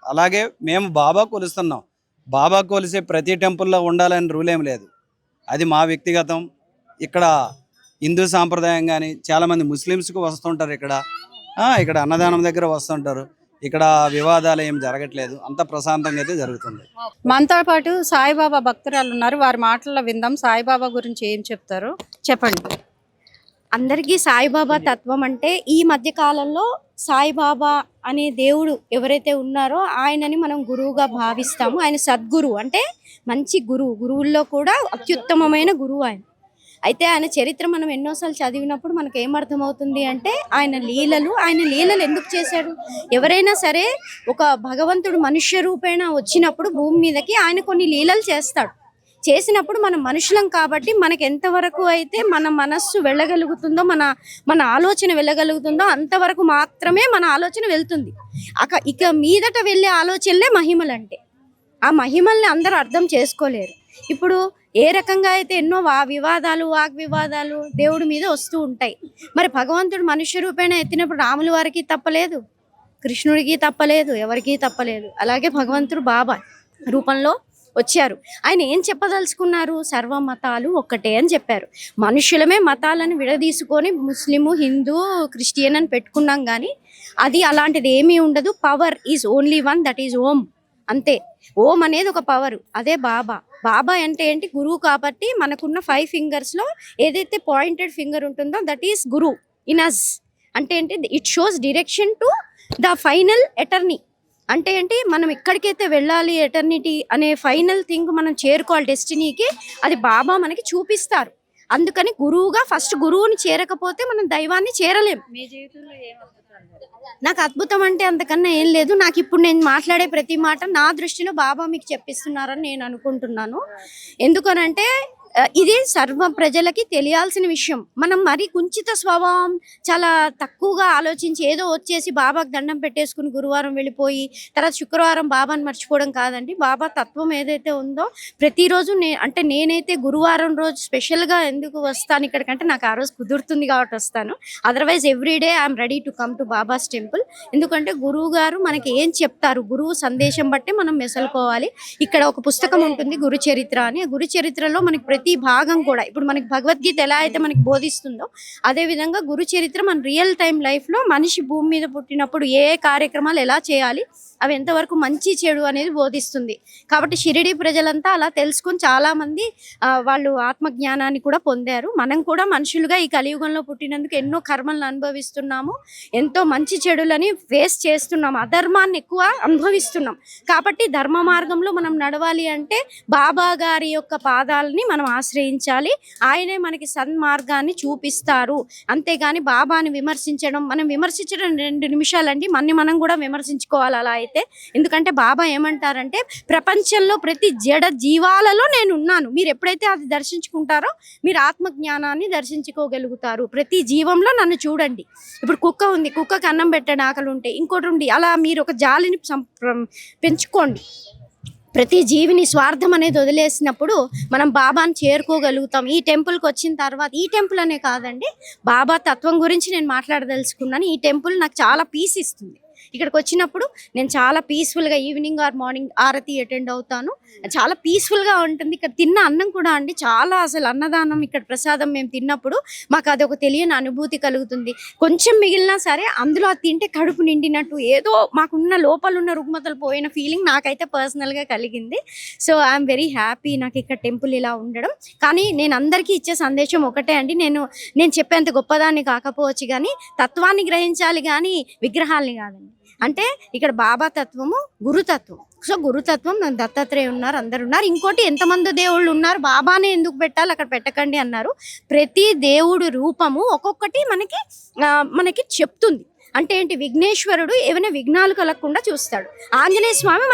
అలాగే మేము బాబా కొలుస్తున్నాం. బాబా కొలిసే ప్రతి టెంపుల్లో ఉండాలని రూల్ ఏం లేదు, అది మా వ్యక్తిగతం. ఇక్కడ హిందూ సాంప్రదాయం కానీ చాలామంది ముస్లిమ్స్కి వస్తుంటారు. ఇక్కడ అన్నదానం దగ్గర వస్తుంటారు. ఇక్కడ వివాదాలు ఏం జరగట్లేదు, అంత ప్రశాంతంగా అయితే జరుగుతుంది. మనతో పాటు సాయిబాబా భక్తురాలు ఉన్నారు, వారి మాటల్లో విందాం. సాయిబాబా గురించి ఏం చెప్తారు చెప్పండి. అందరికీ సాయిబాబా తత్వం అంటే ఈ మధ్య కాలంలో సాయిబాబా అనే దేవుడు ఎవరైతే ఉన్నారో ఆయనని మనం గురువుగా భావిస్తాము. ఆయన సద్గురు అంటే మంచి గురువుల్లో కూడా అత్యుత్తమమైన గురువు ఆయన. అయితే ఆయన చరిత్ర మనం ఎన్నోసార్లు చదివినప్పుడు మనకు ఏమర్థమవుతుంది అంటే ఆయన లీలలు ఎందుకు చేశాడు? ఎవరైనా సరే ఒక భగవంతుడు మనుష్య రూపేణ వచ్చినప్పుడు భూమి మీదకి ఆయన కొన్ని లీలలు చేస్తాడు. చేసినప్పుడు మనం మనుషులం కాబట్టి మనకు ఎంతవరకు అయితే మన మనస్సు వెళ్ళగలుగుతుందో, మన ఆలోచన వెళ్ళగలుగుతుందో అంతవరకు మాత్రమే మన ఆలోచన వెళ్తుంది. ఇక మీదట వెళ్ళే ఆలోచనలే మహిమలు అంటే. ఆ మహిమల్ని అందరూ అర్థం చేసుకోలేరు. ఇప్పుడు ఏ రకంగా అయితే ఎన్నో వాగ్వివాదాలు దేవుడి మీద వస్తూ ఉంటాయి. మరి భగవంతుడు మనుష్య రూపేణ ఎత్తినప్పుడు రాముల వారికి తప్పలేదు, కృష్ణుడికి తప్పలేదు, ఎవరికీ తప్పలేదు. అలాగే భగవంతుడు బాబా రూపంలో వచ్చారు. ఆయన ఏం చెప్పదలుచుకున్నారు? సర్వ మతాలు ఒక్కటే అని చెప్పారు. మనుషులమే మతాలను విడదీసుకొని ముస్లిము, హిందూ, క్రిస్టియన్ అని పెట్టుకున్నాం, కానీ అది అలాంటిది ఏమీ ఉండదు. Power is only one, that is Om. అంతే. ఓం అనేది ఒక పవర్, అదే బాబా. బాబా అంటే ఏంటి? గురువు. కాబట్టి మనకున్న 5 fingers లో ఏదైతే పాయింటెడ్ ఫింగర్ ఉంటుందో that is guru in us. అంటే ఏంటి? It shows direction to the final eternity. అంటే ఏంటి? మనం ఎక్కడికైతే వెళ్ళాలి, ఎటర్నిటీ అనే ఫైనల్ థింగ్ మనం చేరుకోవాలి డెస్టినీకి, అది బాబా మనకి చూపిస్తారు. అందుకని గురువుగా ఫస్ట్ గురువుని చేరకపోతే మనం దైవాన్ని చేరలేం. మీ జీవితంలో ఏం అద్భుతాలు జరిగాయి? నాకు అద్భుతం అంటే అంతకన్నా ఏం లేదు. నాకు ఇప్పుడు నేను మాట్లాడే ప్రతి మాట నా దృష్టిలో బాబా మీకు చెప్పిస్తున్నారని నేను అనుకుంటున్నాను. ఎందుకనంటే ఇది సర్వ ప్రజలకి తెలియాల్సిన విషయం. మనం మరి కుంచిత స్వభావం, చాలా తక్కువగా ఆలోచించి ఏదో వచ్చేసి బాబాకు దండం పెట్టేసుకుని గురువారం వెళ్ళిపోయి తర్వాత శుక్రవారం బాబాని మర్చిపోవడం కాదండి. బాబా తత్వం ఏదైతే ఉందో ప్రతిరోజు అంటే నేనైతే గురువారం రోజు స్పెషల్గా ఎందుకు వస్తాను ఇక్కడికంటే నాకు ఆ రోజు కుదురుతుంది కాబట్టి వస్తాను. Otherwise everyday I'm ready to come to babas temple. ఎందుకంటే గురువు గారు మనకి ఏం చెప్తారు, గురువు సందేశం బట్టి మనం మెసలుకోవాలి. ఇక్కడ ఒక పుస్తకం ఉంటుంది గురు చరిత్ర అని. గురు చరిత్రలో మనకి ప్రతి భాగం కూడా ఇప్పుడు మనకి భగవద్గీత ఎలా అయితే మనకి బోధిస్తుందో అదే విధంగా గురు చరిత్ర మన రియల్ టైం లైఫ్ లో మనిషి భూమి మీద పుట్టినప్పుడు ఏ కార్యక్రమాలు ఎలా చేయాలి, అవి ఎంతవరకు మంచి చెడు అనేది బోధిస్తుంది. కాబట్టి షిరిడి ప్రజలంతా అలా తెలుసుకొని చాలా మంది వాళ్ళు ఆత్మజ్ఞానాన్ని కూడా పొందారు. మనం కూడా మనుషులుగా ఈ కలియుగంలో పుట్టినందుకు ఎన్నో కర్మలను అనుభవిస్తున్నాము, ఎంతో మంచి చెడులని ఫేస్ చేస్తున్నాం, అధర్మాన్ని ఎక్కువ అనుభవిస్తున్నాం. కాబట్టి ధర్మ మార్గంలో మనం నడవాలి అంటే బాబా గారి యొక్క పాదాలని మనం ఆశ్రయించాలి. ఆయనే మనకి సన్మార్గాన్ని చూపిస్తారు. అంతేగాని బాబాని విమర్శించడం, మనం విమర్శించడం 2 నిమిషాలండి, మనం కూడా విమర్శించుకోవాలి అలా అయితే. ఎందుకంటే బాబా ఏమంటారంటే ప్రపంచంలో ప్రతి జడ జీవాలలో నేను ఉన్నాను. మీరు ఎప్పుడైతే అది దర్శించుకుంటారో మీరు ఆత్మజ్ఞానాన్ని దర్శించుకోగలుగుతారు. ప్రతి జీవంలో నన్ను చూడండి. ఇప్పుడు కుక్క ఉంది, కుక్కకి అన్నం పెట్టండి ఆకలి ఉంటే, ఇంకోటి ఉంది, అలా మీరు ఒక జాలిని పెంచుకోండి. ప్రతి జీవిని స్వార్థం అనేది వదిలేసినప్పుడు మనం బాబాని చేరుకోగలుగుతాం. ఈ టెంపుల్కి వచ్చిన తర్వాత, ఈ టెంపుల్ అనే కాదండి, బాబా తత్వం గురించి నేను మాట్లాడదలుచుకున్నాను. ఈ టెంపుల్ నాకు చాలా పీస్ ఇస్తుంది. ఇక్కడికి వచ్చినప్పుడు నేను చాలా పీస్ఫుల్గా evening or morning aarti attend అవుతాను. చాలా పీస్ఫుల్గా ఉంటుంది. ఇక్కడ తిన్న అన్నం కూడా అండి చాలా, అసలు అన్నదానం ఇక్కడ ప్రసాదం మేము తిన్నప్పుడు మాకు అది ఒక తెలియని అనుభూతి కలుగుతుంది. కొంచెం మిగిలినా సరే అందులో అది తింటే కడుపు నిండినట్టు, ఏదో మాకున్న లోపలున్న రుగ్మతలు పోయిన ఫీలింగ్ నాకైతే పర్సనల్గా కలిగింది. సో ఐఎమ్ వెరీ హ్యాపీ నాకు ఇక్కడ టెంపుల్ ఇలా ఉండడం. కానీ నేను అందరికీ ఇచ్చే సందేశం ఒకటే అండి, నేను చెప్పేంత గొప్పదాన్ని కాకపోవచ్చు కానీ తత్వాన్ని గ్రహించాలి కానీ విగ్రహాల్ని కాదండి. అంటే ఇక్కడ బాబా తత్వము, గురుతత్వం. సో గురుతత్వం దత్తాత్రేయ ఉన్నారు, అందరు ఉన్నారు. ఇంకోటి ఎంతమంది దేవుళ్ళు ఉన్నారు, బాబానే ఎందుకు పెట్టాలి అక్కడ పెట్టకండి అన్నారు. ప్రతి దేవుడు రూపము ఒక్కొక్కటి మనకి చెప్తుంది. అంటే ఏంటి? విఘ్నేశ్వరుడు ఏమైనా విఘ్నాలు కలగకుండా చూస్తాడు. ఆంజనేయ స్వామి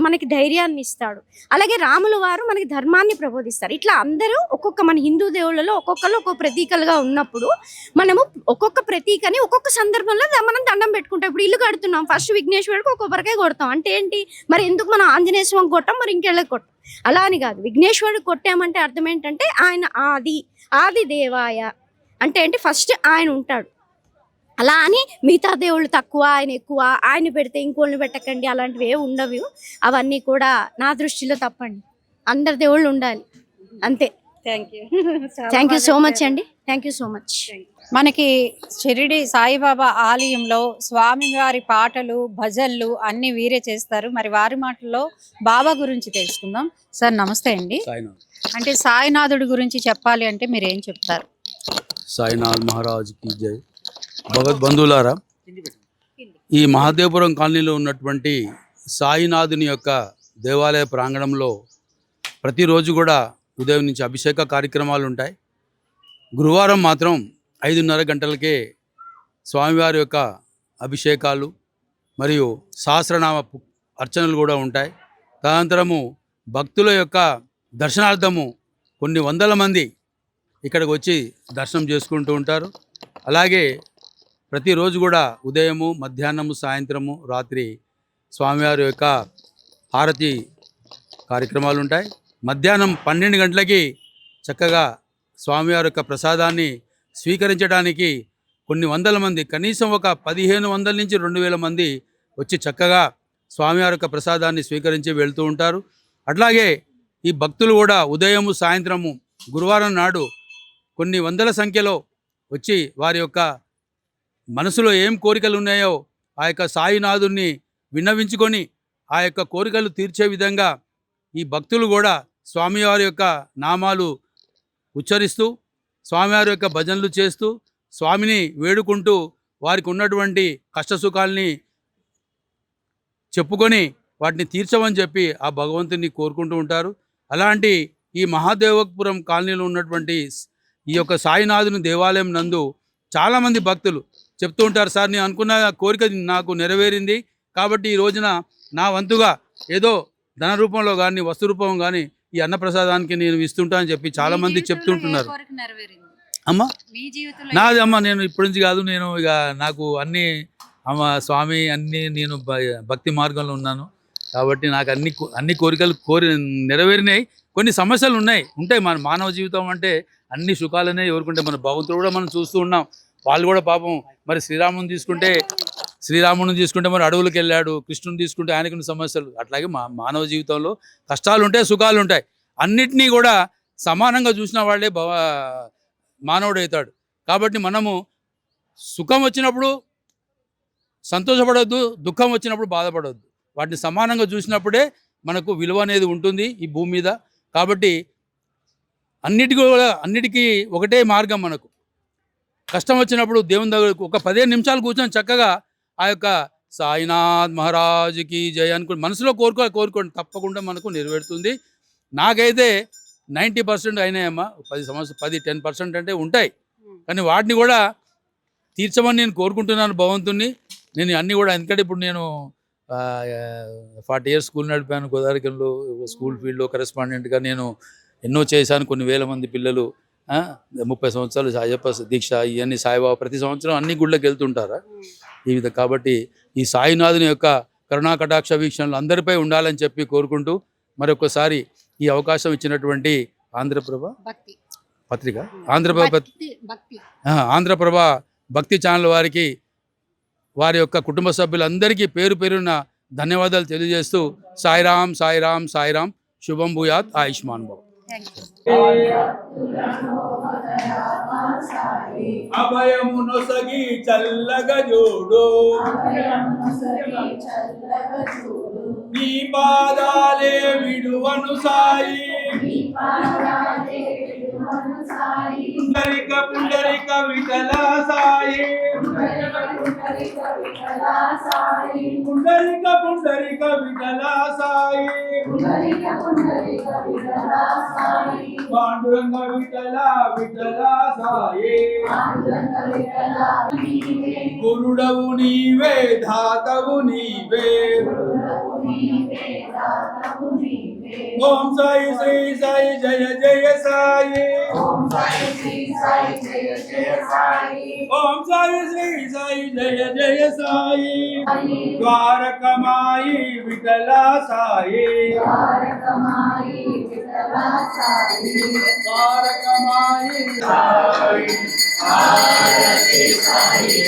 మనకి ధైర్యాన్ని ఇస్తాడు. అలాగే రాముల వారు మనకి ధర్మాన్ని ప్రబోధిస్తారు. ఇట్లా అందరూ ఒక్కొక్క మన హిందూ దేవుళ్ళలో ఒక్కొక్కరు ఒక్కొక్క ప్రతీకలుగా ఉన్నప్పుడు మనము ఒక్కొక్క ప్రతీకని ఒక్కొక్క సందర్భంలో మనం దండం పెట్టుకుంటాం. ఇప్పుడు ఇల్లు కడుతున్నాం, ఫస్ట్ విఘ్నేశ్వరుడికి ఒక కొబ్బరికాయ కొడతాం. అంటే ఏంటి? మరి ఎందుకు మనం ఆంజనేయ స్వామి కొట్టాం, మరి ఇంకెళ్ళకి కొట్టాం? అలా అని కాదు. విఘ్నేశ్వరుడికి కొట్టామంటే అర్థం ఏంటంటే ఆయన ఆది దేవాయ. అంటే ఏంటి? ఫస్ట్ ఆయన ఉంటాడు. అలా అని మిగతా దేవుళ్ళు తక్కువ, ఆయన ఎక్కువ, ఆయన పెడితే ఇంకోళ్ళని పెట్టకండి అలాంటివి ఏ ఉండవు. అవన్నీ కూడా నా దృష్టిలో తప్పండి. అందరు దేవుళ్ళు ఉండాలి, అంతే. థ్యాంక్ యూ సో మచ్ అండి. Thank you so much. మనకి షిరిడి సాయిబాబా ఆలయంలో స్వామివారి పాటలు, భజన్లు అన్ని వీరే చేస్తారు. మరి వారి మాటల్లో బాబా గురించి తెలుసుకుందాం. సార్ నమస్తే అండి. అంటే సాయినాథుడి గురించి చెప్పాలి అంటే మీరు ఏం చెప్తారు? సాయినాథ్ మహారాజ్కి జై. భగవద్బంధువులారా, ఈ మహాదేవపురం కాలనీలో ఉన్నటువంటి సాయినాథుని యొక్క దేవాలయ ప్రాంగణంలో ప్రతిరోజు కూడా ఉదయం నుంచి అభిషేక కార్యక్రమాలు ఉంటాయి. గురువారం మాత్రం 5:30 గంటలకే స్వామివారి యొక్క అభిషేకాలు మరియు సహస్రనామ అర్చనలు కూడా ఉంటాయి. తదనంతరము భక్తుల యొక్క దర్శనార్థము కొన్ని వందల మంది ఇక్కడికి వచ్చి దర్శనం చేసుకుంటూ ఉంటారు. అలాగే ప్రతిరోజు కూడా ఉదయము, మధ్యాహ్నము, సాయంత్రము, రాత్రి స్వామివారి యొక్క హారతి కార్యక్రమాలు ఉంటాయి. మధ్యాహ్నం 12 గంటలకి చక్కగా స్వామివారి యొక్క ప్రసాదాన్ని స్వీకరించడానికి కొన్ని వందల మంది, కనీసం ఒక 1500 నుంచి 2000 మంది వచ్చి చక్కగా స్వామివారి యొక్క ప్రసాదాన్ని స్వీకరించి వెళ్తూ ఉంటారు. అట్లాగే ఈ భక్తులు కూడా ఉదయము సాయంత్రము గురువారం నాడు కొన్ని వందల సంఖ్యలో వచ్చి వారి యొక్క మనసులో ఏం కోరికలు ఉన్నాయో ఆ యొక్క సాయినాథుని విన్నవించుకొని ఆ యొక్క కోరికలు తీర్చే విధంగా ఈ భక్తులు కూడా స్వామివారి యొక్క నామాలు ఉచ్చరిస్తూ స్వామివారి యొక్క భజనలు చేస్తూ స్వామిని వేడుకుంటూ వారికి ఉన్నటువంటి కష్టసుఖాల్ని చెప్పుకొని వాటిని తీర్చమని చెప్పి ఆ భగవంతుని కోరుకుంటూ ఉంటారు. అలాంటి ఈ మహాదేవపురం కాలనీలో ఉన్నటువంటి ఈ యొక్క సాయినాథుని దేవాలయం నందు చాలామంది భక్తులు చెప్తూ ఉంటారు, సార్ నేను అనుకున్న కోరిక నాకు నెరవేరింది కాబట్టి ఈ రోజున నా వంతుగా ఏదో ధన రూపంలో కానీ వస్తు రూపం కానీ ఈ అన్నప్రసాదానికి నేను ఇస్తుంటా అని చెప్పి చాలామంది చెప్తుంటున్నారు. అమ్మ నాది అమ్మ, నేను ఇప్పటి నుంచి కాదు, నేను ఇక నాకు అన్నీ అమ్మ స్వామి అన్నీ నేను భక్తి మార్గంలో ఉన్నాను కాబట్టి నాకు అన్ని కోరికలు నెరవేరినాయి. కొన్ని సమస్యలు ఉంటాయి. మన మానవ జీవితం అంటే అన్ని సుఖాలనే ఎవరుకుంటే మన భగవంతుడు కూడా మనం చూస్తూ ఉన్నాం. వాళ్ళు కూడా పాపం మరి శ్రీరాముని తీసుకుంటే మరి అడవులకు వెళ్ళాడు, కృష్ణుని తీసుకుంటే ఆయనకున్న సమస్యలు. అట్లాగే మానవ జీవితంలో కష్టాలు ఉంటాయి, సుఖాలు ఉంటాయి. అన్నిటినీ కూడా సమానంగా చూసిన వాళ్ళే మానవుడు అవుతాడు. కాబట్టి మనము సుఖం వచ్చినప్పుడు సంతోషపడవద్దు, దుఃఖం వచ్చినప్పుడు బాధపడవద్దు. వాటిని సమానంగా చూసినప్పుడే మనకు విలువ అనేది ఉంటుంది ఈ భూమి మీద. కాబట్టి అన్నిటికీ ఒకటే మార్గం. మనకు కష్టం వచ్చినప్పుడు దేవుని దగ్గరకు ఒక 15 నిమిషాలు కూర్చొని చక్కగా ఆ యొక్క సాయినాథ్ మహారాజుకి జయ అనుకుని మనసులో కోరుకోండి, తప్పకుండా మనకు నెరవేరుతుంది. నాకైతే 90% అయినాయమ్మా. 10% అంటే ఉంటాయి, కానీ వాటిని కూడా తీర్చమని నేను కోరుకుంటున్నాను భగవంతుని. నేను అన్నీ కూడా, ఎందుకంటే ఇప్పుడు నేను 40 years స్కూల్ నడిపాను గోదావరిలో, స్కూల్ ఫీల్డ్లో కరెస్పాండెంట్గా నేను ఎన్నో చేశాను. కొన్ని వేల మంది పిల్లలు 30 సంవత్సరాలు అయ్యప్ప దీక్ష ఇవన్నీ సాయిబాబా ప్రతి సంవత్సరం అన్ని గుళ్ళకి వెళ్తుంటారా ఈ విధంగా. కాబట్టి ఈ సాయినాథుని యొక్క కరుణా కటాక్ష వీక్షణలు అందరిపై ఉండాలని చెప్పి కోరుకుంటూ మరొకసారి ఈ అవకాశం ఇచ్చినటువంటి ఆంధ్రప్రభ పత్రిక, ఆంధ్రప్రభ భక్తి ఛానల్ వారికి, వారి యొక్క కుటుంబ సభ్యులందరికీ పేరు పేరున ధన్యవాదాలు తెలియజేస్తూ సాయిరామ్ సాయిరామ్ సాయిరామ్, శుభం భూయాత్, ఆయుష్మాన్ భవ. అభయమును సగి చల్లగా చూడు, నీ పాదాలే విడువను సాయి, పుండరిక పుండరిక విఠల సాయి, పుండరిక పుండరిక విఠల సాయి, పాండురంగ విఠల విఠల సాయి, గురుడవు నీవే ధాతవు నీవే, ఓం సాయి శ్రీ సాయి జయ జయ సాయి, ఓం సాయి శ్రీ సాయి జయ జయ సాయి, ద్వారకమాయి విఠల సాయి, ద్వారకమాయి సాయి, ఆరతి సాయి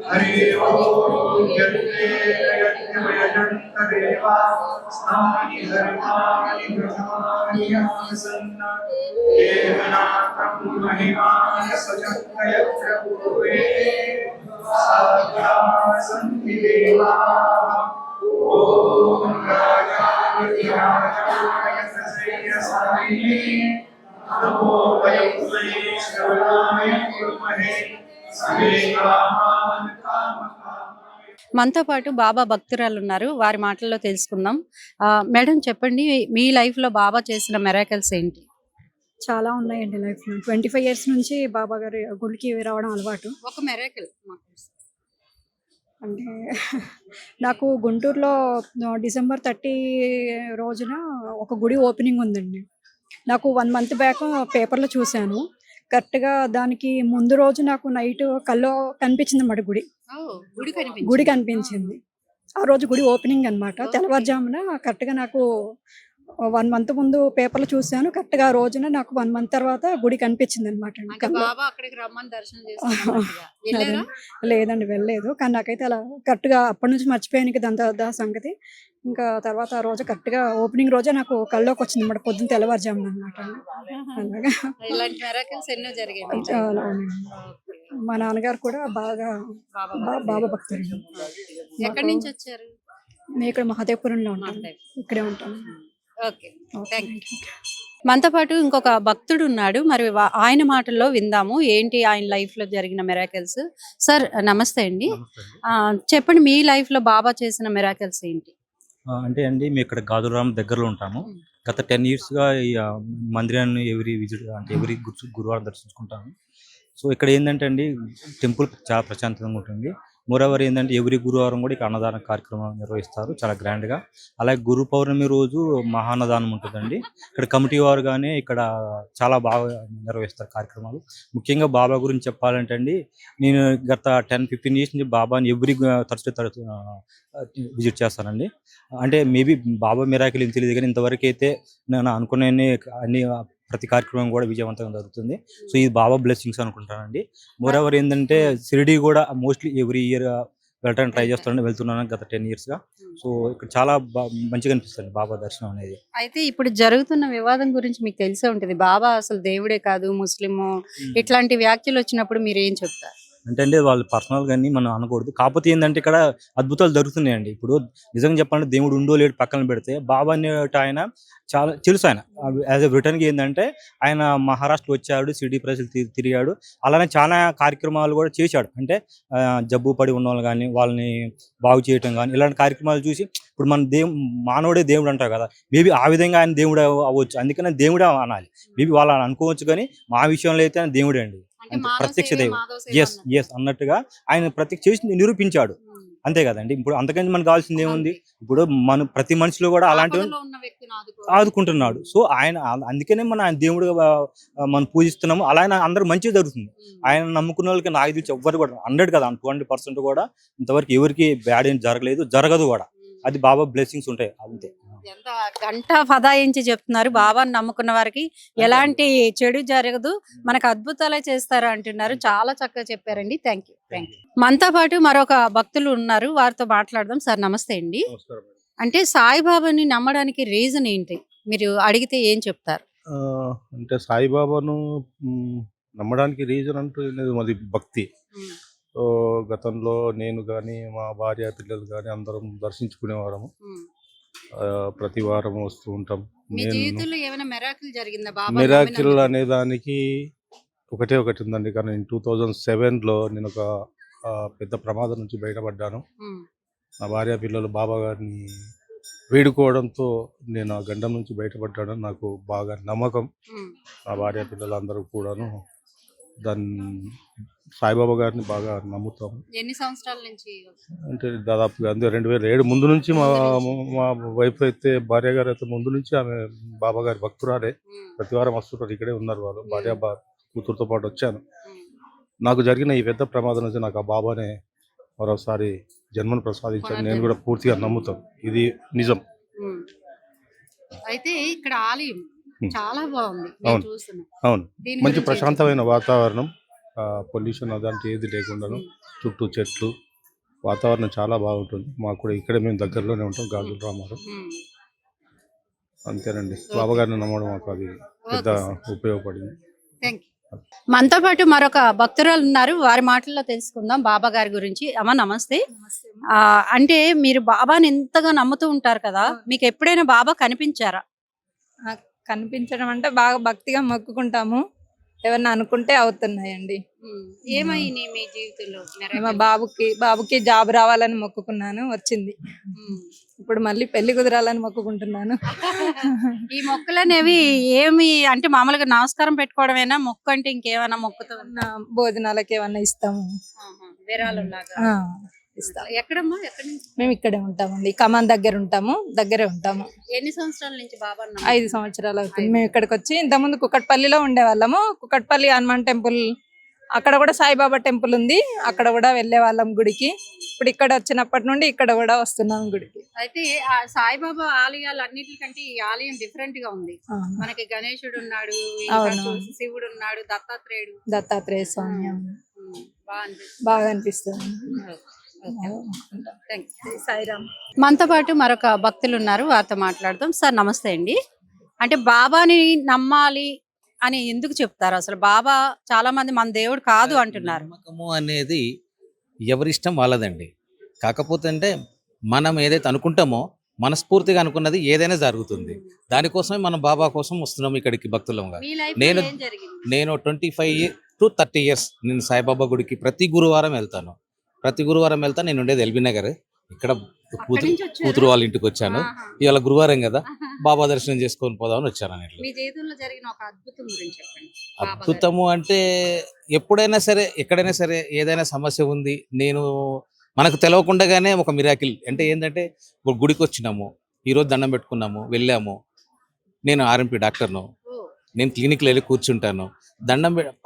हरि ओम यज्ञे यज्ञमयजन्तदेवा स्नानि धर्माणि ब्रह्माणि आसन्न देवनाथं महिमान् सचक्कय प्रभुवे साध्या सन्ति देवाः ॐ राजाधिराजाय श्रेयसायिने नमो वयं श्रेष्ठवराय कुर्महे మనతో పాటు బాబా భక్తురాలు ఉన్నారు, వారి మాటల్లో తెలుసుకుందాం. మేడం చెప్పండి, మీ లైఫ్ లో బాబా చేసిన మెరాకల్స్ ఏంటి? చాలా ఉన్నాయండి లైఫ్లో. 25 ఇయర్స్ నుంచి బాబా గారి గుడికి రావడం అలవాటు. ఒక మెరాకల్ అంటే నాకు గుంటూరులో డిసెంబర్ 30 రోజున ఒక గుడి ఓపెనింగ్ ఉందండి. నాకు 1 మంత్ బ్యాక్ పేపర్లో చూశాను. కరెక్ట్గా దానికి ముందు రోజు నాకు నైట్ కల్లో కనిపించింది అన్నమాట గుడి కనిపించింది. ఆ రోజు గుడి ఓపెనింగ్ అన్నమాట. తెల్లవారుజామున కరెక్ట్గా నాకు 1 మంత్ ముందు పేపర్లో చూశాను. కరెక్ట్గా ఆ రోజున నాకు 1 మంత్ తర్వాత గుడి కనిపించింది అనమాట. లేదండి, వెళ్ళలేదు. కానీ నాకైతే అలా కరెక్ట్గా అప్పటి నుంచి మర్చిపోయాను దా సంగతి. ఇంకా తర్వాత ఆ రోజు కరెక్ట్గా ఓపెనింగ్ రోజే నాకు కల్లోకి వచ్చింది అన్నమాట, పొద్దున్న తెల్లవారుజామున అనమాట. అలాగా చాలా మా నాన్నగారు కూడా బాగా బాబా భక్తులు. ఎక్కడి నుంచి వచ్చారు? మేము ఇక్కడ మహదేవ్పురంలో ఉంటాం, ఇక్కడే ఉంటాం. మనతో పాటు ఇంకొక భక్తుడు ఉన్నాడు, మరి ఆయన మాటల్లో విందాము ఏంటి ఆయన లైఫ్ లో జరిగిన మెరాకల్స్. సార్ నమస్తే అండి. చెప్పండి, మీ లైఫ్ లో బాబా చేసిన మెరాకల్స్ ఏంటి? అంటే అండి, మేము ఇక్కడ గాజురాం దగ్గరలో ఉంటాము. గత 10 years గా ఈ మందిరాన్ని ఎవ్రీ గురువారం దర్శించుకుంటాము. సో ఇక్కడ ఏంటంటే అండి, టెంపుల్ చాలా ప్రశాంతంగా ఉంటుంది. మోరవర్ ఏంటంటే ఎవ్రీ గురువారం కూడా ఇక్కడ అన్నదాన కార్యక్రమం నిర్వహిస్తారు చాలా గ్రాండ్గా. అలాగే గురు పౌర్ణమి రోజు మహాన్నదానం ఉంటుందండి. ఇక్కడ కమిటీ వారు కానీ ఇక్కడ చాలా బాగా నిర్వహిస్తారు కార్యక్రమాలు. ముఖ్యంగా బాబా గురించి చెప్పాలంటే అండి, నేను గత 10-15 years నుంచి బాబాని ఎవ్రీ తరచు విజిట్ చేస్తానండి. అంటే మేబీ బాబా మిరాకిల్ ఏం తెలియదు, కానీ ఇంతవరకు అయితే నేను అనుకునే అన్ని ప్రతి కార్యక్రమం కూడా విజయవంతంగా జరుగుతుంది. సో ఇది బాబా బ్లెస్సింగ్స్ అనుకుంటానండి. మోరవర్ ఏంటంటే షిరిడి కూడా మోస్ట్లీ ఎవ్రీ ఇయర్ వెళ్ళడానికి ట్రై చేస్తానని వెళ్తున్నాను గత 10 years గా. సో ఇక్కడ చాలా మంచిగా అనిపిస్తుంది బాబా దర్శనం అనేది. అయితే ఇప్పుడు జరుగుతున్న వివాదం గురించి మీకు తెలిసే ఉంటుంది. బాబా అసలు దేవుడే కాదు, ముస్లిము, ఇట్లాంటి వ్యాఖ్యలు వచ్చినప్పుడు మీరు ఏం చెప్తారు? అంటే అండి, వాళ్ళు పర్సనల్ గానీ మనం అనకూడదు. కాకపోతే ఏంటంటే ఇక్కడ అద్భుతాలు జరుగుతున్నాయండి. ఇప్పుడు నిజంగా చెప్పాలంటే దేవుడు ఉండో లేడు పక్కన పెడితే, బాబా అనేట ఆయన చాలా తెలుసు. ఆయన యాజ్ ఎ రిటర్న్గా ఏంటంటే ఆయన మహారాష్ట్ర వచ్చాడు, సిటీ ప్రజలు తిరిగాడు. అలానే చాలా కార్యక్రమాలు కూడా చేశాడు. అంటే జబ్బు పడి ఉన్న వాళ్ళు కానీ వాళ్ళని బాగు చేయటం కానీ ఇలాంటి కార్యక్రమాలు చూసి ఇప్పుడు మన మానవుడే దేవుడు అంటారు కదా, మేబీ ఆ విధంగా ఆయన దేవుడు అవ్వచ్చు. అందుకనే దేవుడే అనాలి. మేబీ వాళ్ళు అనుకోవచ్చు, కానీ మా విషయంలో అయితే ఆయన దేవుడే అండి, ప్రత్యక్ష దేవుడు. ఎస్ అన్నట్టుగా ఆయన ప్రత్యక్ష చేసి నిరూపించాడు, అంతే కదండి. ఇప్పుడు అంతకంటే మనకు కావాల్సింది ఏముంది? ఇప్పుడు మన ప్రతి మనిషిలో కూడా అలాంటివి ఆదుకుంటున్నాడు. సో ఆయన అందుకనే ఆయన దేవుడుగా మనం పూజిస్తున్నాము. అలా అందరూ మంచిగా జరుగుతుంది. ఆయన నమ్ముకున్న వాళ్ళకి నాకు తెలిసి ఎవ్వరు కూడా 100 కదా 200% కూడా ఇంతవరకు ఎవరికి బ్యాడ్ ఏం జరగలేదు, జరగదు కూడా. అది బాబా బ్లెస్సింగ్స్ ఉంటాయి అంతే. ఎంత గంట ఫదాయించి చెప్తున్నారు. బాబాని నమ్ముకున్న వారికి ఎలాంటి చెడు జరగదు, మనకు అద్భుతాలే చేస్తారు అంటున్నారు. చాలా చక్కగా చెప్పారండి. Thank you. మనతో పాటు మరొక భక్తులు ఉన్నారు, వారితో మాట్లాడదాం. సార్ నమస్తే అండి. అంటే సాయిబాబాని నమ్మడానికి రీజన్ ఏంటి, మీరు అడిగితే ఏం చెప్తారు? అంటే సాయిబాబాను నమ్మడానికి రీజన్ అంటూ ఏం లేదు, మాది భక్తి. సో గతంలో నేను కానీ మా భార్య పిల్లలు కానీ అందరం దర్శించుకునేవారము. ప్రతి వారం వస్తూ ఉంటాం. మీ నేను జీవితంలో ఏమైనా మెరాకిల్ జరిగిందా బాబా మిరాకిల్ నమ్మినందుకు? అనే దానికి ఒకటి ఉందండి. కానీ 2007లో నేను ఒక పెద్ద ప్రమాదం నుంచి బయటపడ్డాను. ఉమ్, నా భార్య పిల్లలు బాబా గారిని వేడుకోవడంతో నేను ఆ గండం నుంచి బయటపడ్డాను. నాకు బాగా నమ్మకం. ఉమ్, నా భార్య పిల్లలు అందరూ కూడాను దాన్ని సాయిబాబా గారిని బాగా నమ్ముతాము. ఎన్ని సంవత్సరాల నుంచి? అంటే దాదాపుగా అంతే 2007 ముందు నుంచి మా మా వైఫ్ అయితే, భార్య గారు అయితే ముందు నుంచి ఆమె బాబా గారి భక్తురాలే. ఉమ్, ప్రతి వారం వస్తుంటారు, ఇక్కడే ఉన్నారు వాళ్ళు. భార్య కూతురుతో పాటు వచ్చాను. ఉమ్. నాకు జరిగిన ఈ పెద్ద ప్రమాదం నుంచి నాకు ఆ బాబానే మరోసారి జన్మను ప్రసాదించాను. నేను కూడా పూర్తిగా నమ్ముతాను, ఇది నిజం. ఉమ్. అయితే ఇక్కడ ఆలయం ఉమ్. చాలా బాగుంది, నేను అవును. చూస్తున్నా. అవును, దీని మంచి గురించి ప్రశాంతమైన వాతావరణం, పొల్యూషన్ అదంటే ఏది లేకుండాను, ఉమ్, చుట్టూ చెట్లు, వాతావరణం చాలా బాగుంటుంది. మాకు కూడా ఇక్కడే మేము దగ్గరలోనే ఉంటాం, గాజుల రామారం. ఉమ్. అంతేనండి, బాబా గారిని నమ్మడం మాకు అది పెద్ద ఓకే సార్. ఉపయోగపడింది. Thank you. మనతో పాటు మరొక భక్తురాలు ఉన్నారు, వారి మాటల్లో తెలుసుకుందాం బాబా గారి గురించి. అమ్మ నమస్తే. అంటే మీరు బాబాని ఎంతగా నమ్ముతూ ఉంటారు కదా, మీకు ఎప్పుడైనా బాబా కనిపించారా? కనిపించడం అంటే బాగా భక్తిగా మొక్కుకుంటాము, ఎవరిని అనుకుంటే అవుతున్నాయండి. ఏమైంది మీ జీవితంలో మా miracle? బాబుకి జాబ్ రావాలని మొక్కుకున్నాను, వచ్చింది. ఉమ్. ఇప్పుడు మళ్ళీ పెళ్లి కుదరాలని మొక్కుకుంటున్నాను. ఈ మొక్కలు అనేవి ఏమి అంటే మామూలుగా నమస్కారం పెట్టుకోవడమేనా, మొక్కు అంటే ఇంకేమైనా మొక్కుతూ ఏమన్నా భోజనాలకి ఏమన్నా ఇస్తాము. విరాళం లాగా? ఆ, ఇస్తాం. ఎక్కడమ్మా, ఎక్కడి నుంచి? మేము ఇక్కడే ఉంటామండి, కమాన్ దగ్గర ఉంటాము, దగ్గరే ఉంటాము. ఎన్ని సంవత్సరాల నుంచి బాబా 5 సంవత్సరాలు అవుతుంది మేము ఇక్కడికి వచ్చి. ఇంతకుముందు కుకట్పల్లిలో ఉండేవాళ్ళము. కుకట్పల్లి హనుమాన్ టెంపుల్, అక్కడ కూడా సాయిబాబా టెంపుల్ ఉంది, అక్కడ కూడా వెళ్ళే వాళ్ళం గుడికి. ఇప్పుడు ఇక్కడ వచ్చినప్పటి నుండి ఇక్కడ కూడా వస్తున్నాం గుడికి. అయితే ఆ సాయిబాబా ఆలయాలు అన్నిటికంటే ఈ ఆలయం డిఫరెంట్ గా ఉంది. ఆ, మనకి గణేశుడు ఉన్నాడు, ఇంకా అవును. శివుడు ఉన్నాడు, దత్తాత్రేయుడు. దత్తాత్రేయ స్వామి బాగా అనిపిస్తుంది. బాగా అనిపిస్తుంది. Thank you. సాయిరామ్. మనతో పాటు మరొక భక్తులు ఉన్నారు, వారితో మాట్లాడతాం. సార్ నమస్తే అండి. అంటే బాబాని నమ్మాలి అని ఎందుకు చెప్తారు అసలు? బాబా చాలా మంది మన దేవుడు కాదు అంటున్నారు. నమ్మకము అనేది ఎవరిష్టం వాళ్ళదండి. కాకపోతే అంటే మనం ఏదైతే అనుకుంటామో మనస్ఫూర్తిగా అనుకున్నది ఏదైనా జరుగుతుంది. దానికోసమే మనం బాబా కోసం వస్తున్నాం ఇక్కడికి భక్తులంగా. మీ లైఫ్ నేను- ఏం జరిగింది? నేను 25 to 30 years నేను సాయిబాబా గుడికి ప్రతి గురువారం వెళ్తాను. నేను ఉండేది ఎల్బీ నగర్. ఇక్కడ అక్కడి నుంచి వచ్చారా? కూతురు వాళ్ళ ఇంటికి వచ్చాను. ఆహా. ఇవాళ గురువారం కదా, బాబా దర్శనం చేసుకొని పోదామని వచ్చాను అన్నట్లు. మీ జీవితంలో జరిగిన ఒక అద్భుతం గురించి చెప్పండి. బాబా గారి. అద్భుతము అంటే ఎప్పుడైనా సరే, ఎక్కడైనా సరే, ఏదైనా సమస్య ఉంది, మనకు తెలవకుండానే ఒక మిరాకిల్ అంటే ఏంటంటే, ఇప్పుడు గుడికి వచ్చినాము, ఈరోజు దండం పెట్టుకున్నాము, వెళ్ళాము. నేను ఆర్ఎంపీ డాక్టర్ను, ఓ, నేను క్లినిక్లో వెళ్ళి కూర్చుంటాను.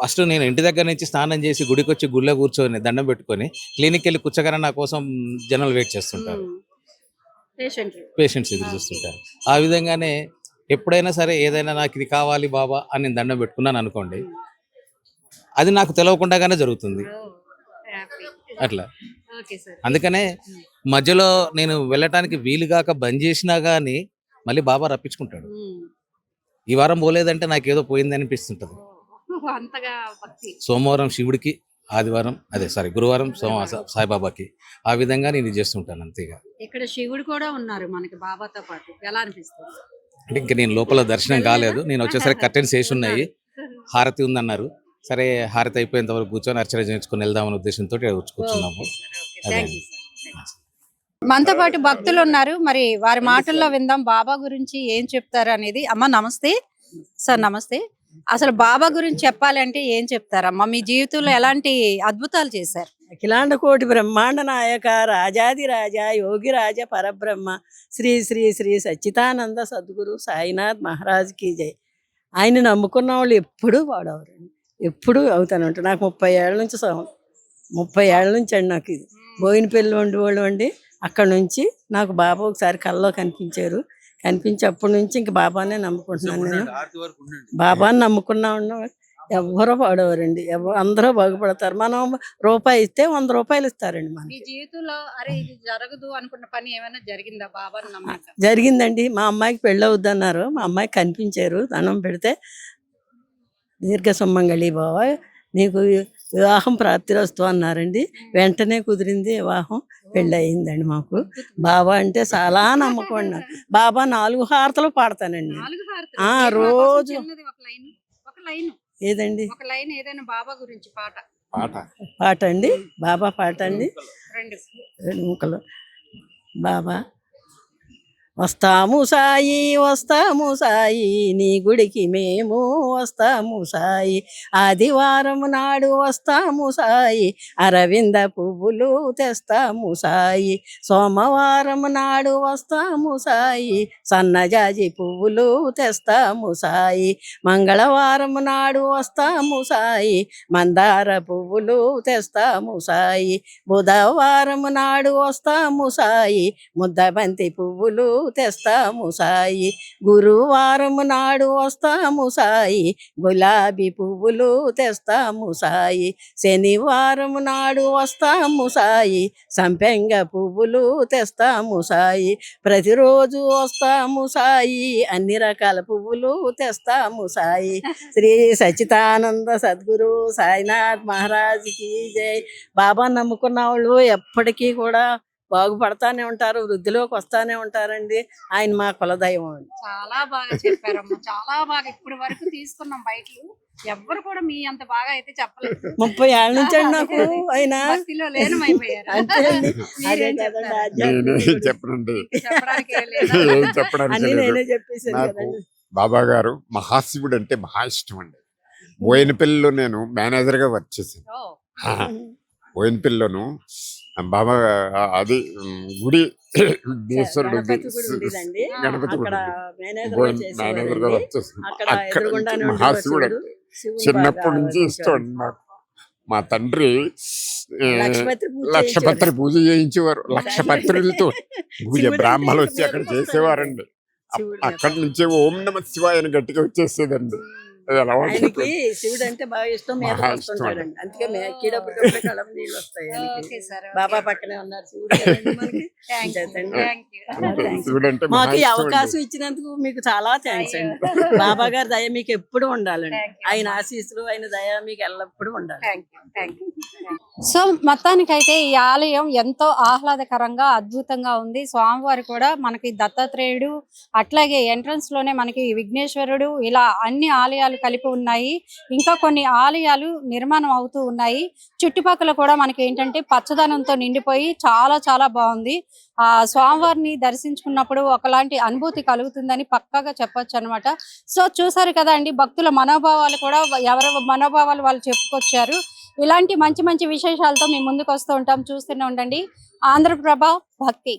ఫస్ట్ నేను ఇంటి దగ్గర నుంచి స్నానం చేసి గుడికి వచ్చి గుళ్ళో కూర్చొని దండం పెట్టుకొని క్లినిక్ వెళ్ళి కూర్చోగానే నా కోసం జనాలు వెయిట్ చేస్తుంటారు, పేషెంట్లు. పేషెంట్స్ ఎదురు చూస్తుంటారు. ఆ విధంగానే ఎప్పుడైనా సరే ఏదైనా నాకు ఇది కావాలి బాబా అని నేను దండం పెట్టుకున్నాను అనుకోండి, అది నాకు తెలవకుండానే జరుగుతుంది. అట్లా ఓకే సార్. అందుకనే మధ్యలో నేను వెళ్ళటానికి వీలుగాక బంద్ చేసినా కానీ మళ్ళీ బాబా రప్పించుకుంటాడు. ఈ వారం పోలేదంటే నాకు ఏదో పోయింది అనిపిస్తుంటది. అంతగా భక్తి. సోమవారం శివుడికి, గురువారం సాయిబాబాకి, ఆ విధంగా నేను ఇది చేస్తుంటాను అంతేగా. ఇక్కడ శివుడు కూడా ఉన్నారు మనకి బాబాతో పాటు, ఎలా అనిపిస్తుంది? అంటే ఇంకా నేను లోపల దర్శనం కాలేదు. నేను వచ్చేసరికి కర్టెన్స్ వేసి ఉన్నాయి, హారతి ఉందన్నారు. సరే హారతి అయిపోయేంత వరకు కూర్చొని అర్చన చేయించుకొని వెళ్దామనే ఉద్దేశంతో కూర్చున్నాము. అదే. మనతో పాటు భక్తులు ఉన్నారు, మరి వారి మాటల్లో విందాం బాబా గురించి ఏం చెప్తారు అనేది. అమ్మ నమస్తే. సార్ నమస్తే. అసలు బాబా గురించి చెప్పాలి అంటే ఏం చెప్తారమ్మా? మీ జీవితంలో ఎలాంటి అద్భుతాలు చేశారు? అఖిలాండ కోటి బ్రహ్మాండ నాయక రాజాది రాజా యోగి రాజ పరబ్రహ్మ శ్రీ శ్రీ శ్రీ సచ్చిదానంద సద్గురు సాయినాథ్ మహారాజ్ కి జై. ఆయన నమ్ముకున్న వాళ్ళు ఎప్పుడూ వాడవరండి, ఎప్పుడూ అవుతాను ఉంటారు. నాకు 30 ఏళ్ళ నుంచి 30 ఏళ్ళ నుంచి అండి నాకు ఇది. బోయినపల్లి వండి వాళ్ళు అండి, అక్కడ నుంచి నాకు బాబా ఒకసారి కల్లో కనిపించారు. కనిపించి అప్పటి నుంచి ఇంక బాబానే నమ్ముకుంటున్నాను నేను. బాబాని నమ్ముకున్నా ఉన్నా ఎవరో పాడేవారండి. అందరూ బాగుపడతారు. మనం రూపాయి ఇస్తే 100 రూపాయలు ఇస్తారండి మీ మనకి. జీవితంలో అరే ఇది జరగదు అనుకున్న పని ఏమైనా జరిగిందా బాబాని నమ్మాక? జరిగిందండి. మా అమ్మాయికి పెళ్ళి అవుద్దన్నారు. మా అమ్మాయికి కనిపించారు. దండం పెడితే దీర్ఘ సుమంగళి బావ నీకు వివాహం ప్రాప్తిరస్తు అన్నారండి. వెంటనే కుదిరింది వివాహం. పెళ్ళి అయిందండి మాకు. బాబా అంటే చాలా నమ్మకం అండి నాకు. బాబా 4 హారతలు పాడతానండి. 4 హారతులు. ఆ, ఏది మా కోసం రోజు. చిన్నది ఒక లైన్. ఒక లైన్. ఏదండి ఒక లైన్ ఏదైనా బాబా గురించి పాట. పాట అండి? బాబా పాట అండి. 2. 2 ముక్కలు. బాబా వస్తాము సాయి వస్తాము సాయి నీ గుడికి మేము వస్తాము సాయి, ఆదివారం నాడు వస్తాము సాయి అరవింద పువ్వులు తెస్తాము సాయి, సోమవారం నాడు వస్తాము సాయి సన్నజాజి పువ్వులు తెస్తాము సాయి, మంగళవారం నాడు వస్తాము సాయి మందార పువ్వులు తెస్తాము సాయి, బుధవారం నాడు వస్తాము సాయి ముద్దబంతి పువ్వులు తెస్తాము సాయి, గురువారం నాడు వస్తాము సాయి గులాబీ పువ్వులు తెస్తాము సాయి, శనివారం నాడు వస్తాము సాయి సంపెంగ పువ్వులు తెస్తాము సాయి, ప్రతిరోజు వస్తాము సాయి అన్ని రకాల పువ్వులు తెస్తాము సాయి. శ్రీ సచ్చిదానంద సద్గురు సాయినాథ్ మహారాజ్కి జై. బాబా నమ్ముకున్న వాళ్ళు ఎప్పటికీ కూడా బాగుపడతానే ఉంటారు, వృద్ధిలోకి వస్తానే ఉంటారండి. ఆయన మా కులదైవం అండి. చాలా బాగా చెప్పారమ్మా. చాలా బాగా ఇప్పటి వరకు తీసుకున్నాం బయటలు. ఎవ్వరు కూడా మీ అంత బాగా అయితే చెప్పలేదు. 30 ఏళ్ళ నుంచి అండి నాకు ఆయన భక్తిలో లీనమైపోయారు. అంతే అండి. అదే మీరేం కదండి చెప్తారు? ఆధ్యాత్మికుడు. చెప్పనండి చెప్పడానికి ఏం లేదా? చెప్పడానికి అన్ని లేదు. నేనే చెప్పేశాను నాకు కదండి. బాబా గారు మహాశివుడు అంటే మహా ఇష్టం అండి. బోయినపల్లిలో నేను మేనేజర్గా వర్క్ చేశాను. ఓ, బోయినపల్లిలోను బాబా అది గుడి విఘ్నేశ్వరుడు గణపతి గుడి ఉండేదండి. గణపతి గుడి అక్కడ ఉంది. మేనేజర్ గా మేనేజర్గా చేసేవారండి. వర్క్ చేశాను. అక్కడ అక్కడ ఎదురుగుండానే ఉండేవాడు మహాశివుడు శివుడు. అంటే శివుని చిన్నప్పటి బాగా నుంచి ఇష్టం అండి ఆరాధించేవాడు. నాకు. మా తండ్రి లక్షపత్రి పూజ లక్షపత్రి పూజ చేయించేవారు. లక్షపత్రులతో పూజ శివుడు బ్రాహ్మణులు అంటే వచ్చి అక్కడ ఇంకా చేసేవారండి. శివుడు అక్కడి నుంచే ఓం నమ శివాయ అని గట్టిగా వచ్చేసేదండి. అది అలవాటు ఆయనకి అయిపోయింది. శివుడు అంటే బాగా ఇష్టం. మీద మహా ఇష్టం వస్తుంటాడండి. అందుకే కీడప్పుడు కళ్ళం నీళ్ళు వస్తాయి ఆయనకి. Okay sir. బాబా పక్కనే ఉన్నారు శివుడు కదండి మనకి. Thank you. అంతేనండి. Thank you. థ్యాంక్స్. శివుడు అంటే మహా మాకు ఈ ఇష్టం అవకాశం అండి. ఇచ్చినందుకు మీకు చాలా థ్యాంక్స్ అండి. అయ్యో. బాబా గారి దయ మీకు ఎప్పుడు ఉండాలండి. Thank you. ఆయన ఆశీస్సులు ఆయన దయ మీకు ఎల్లప్పుడూ ఉండాలి. Thank you. Thank you. So మొత్తానికైతే ఈ ఆలయం ఎంతో ఆహ్లాదకరంగా అద్భుతంగా ఉంది. స్వామివారు కూడా మనకి దత్తాత్రేయుడు, అట్లాగే ఎంట్రన్స్ లోనే మనకి విఘ్నేశ్వరుడు, ఇలా అన్ని ఆలయాలు కలిపి ఉన్నాయి. ఇంకా కొన్ని ఆలయాలు నిర్మాణం అవుతూ ఉన్నాయి. చుట్టుపక్కల కూడా మనకి ఏంటంటే పచ్చదనంతో నిండిపోయి చాలా చాలా బాగుంది. ఆ స్వామివారిని దర్శించుకున్నప్పుడు ఒకలాంటి అనుభూతి కలుగుతుందని పక్కాగా చెప్పొచ్చు అనమాట. సో చూసారు కదా అండి, భక్తుల మనోభావాలు కూడా ఎవరి మనోభావాలు వాళ్ళు చెప్పుకొచ్చారు. ఇలాంటి మంచి మంచి విశేషాలతో మేము ముందుకు వస్తూ ఉంటాం. చూస్తూనే ఉండండి ఆంధ్రప్రభ భక్తి.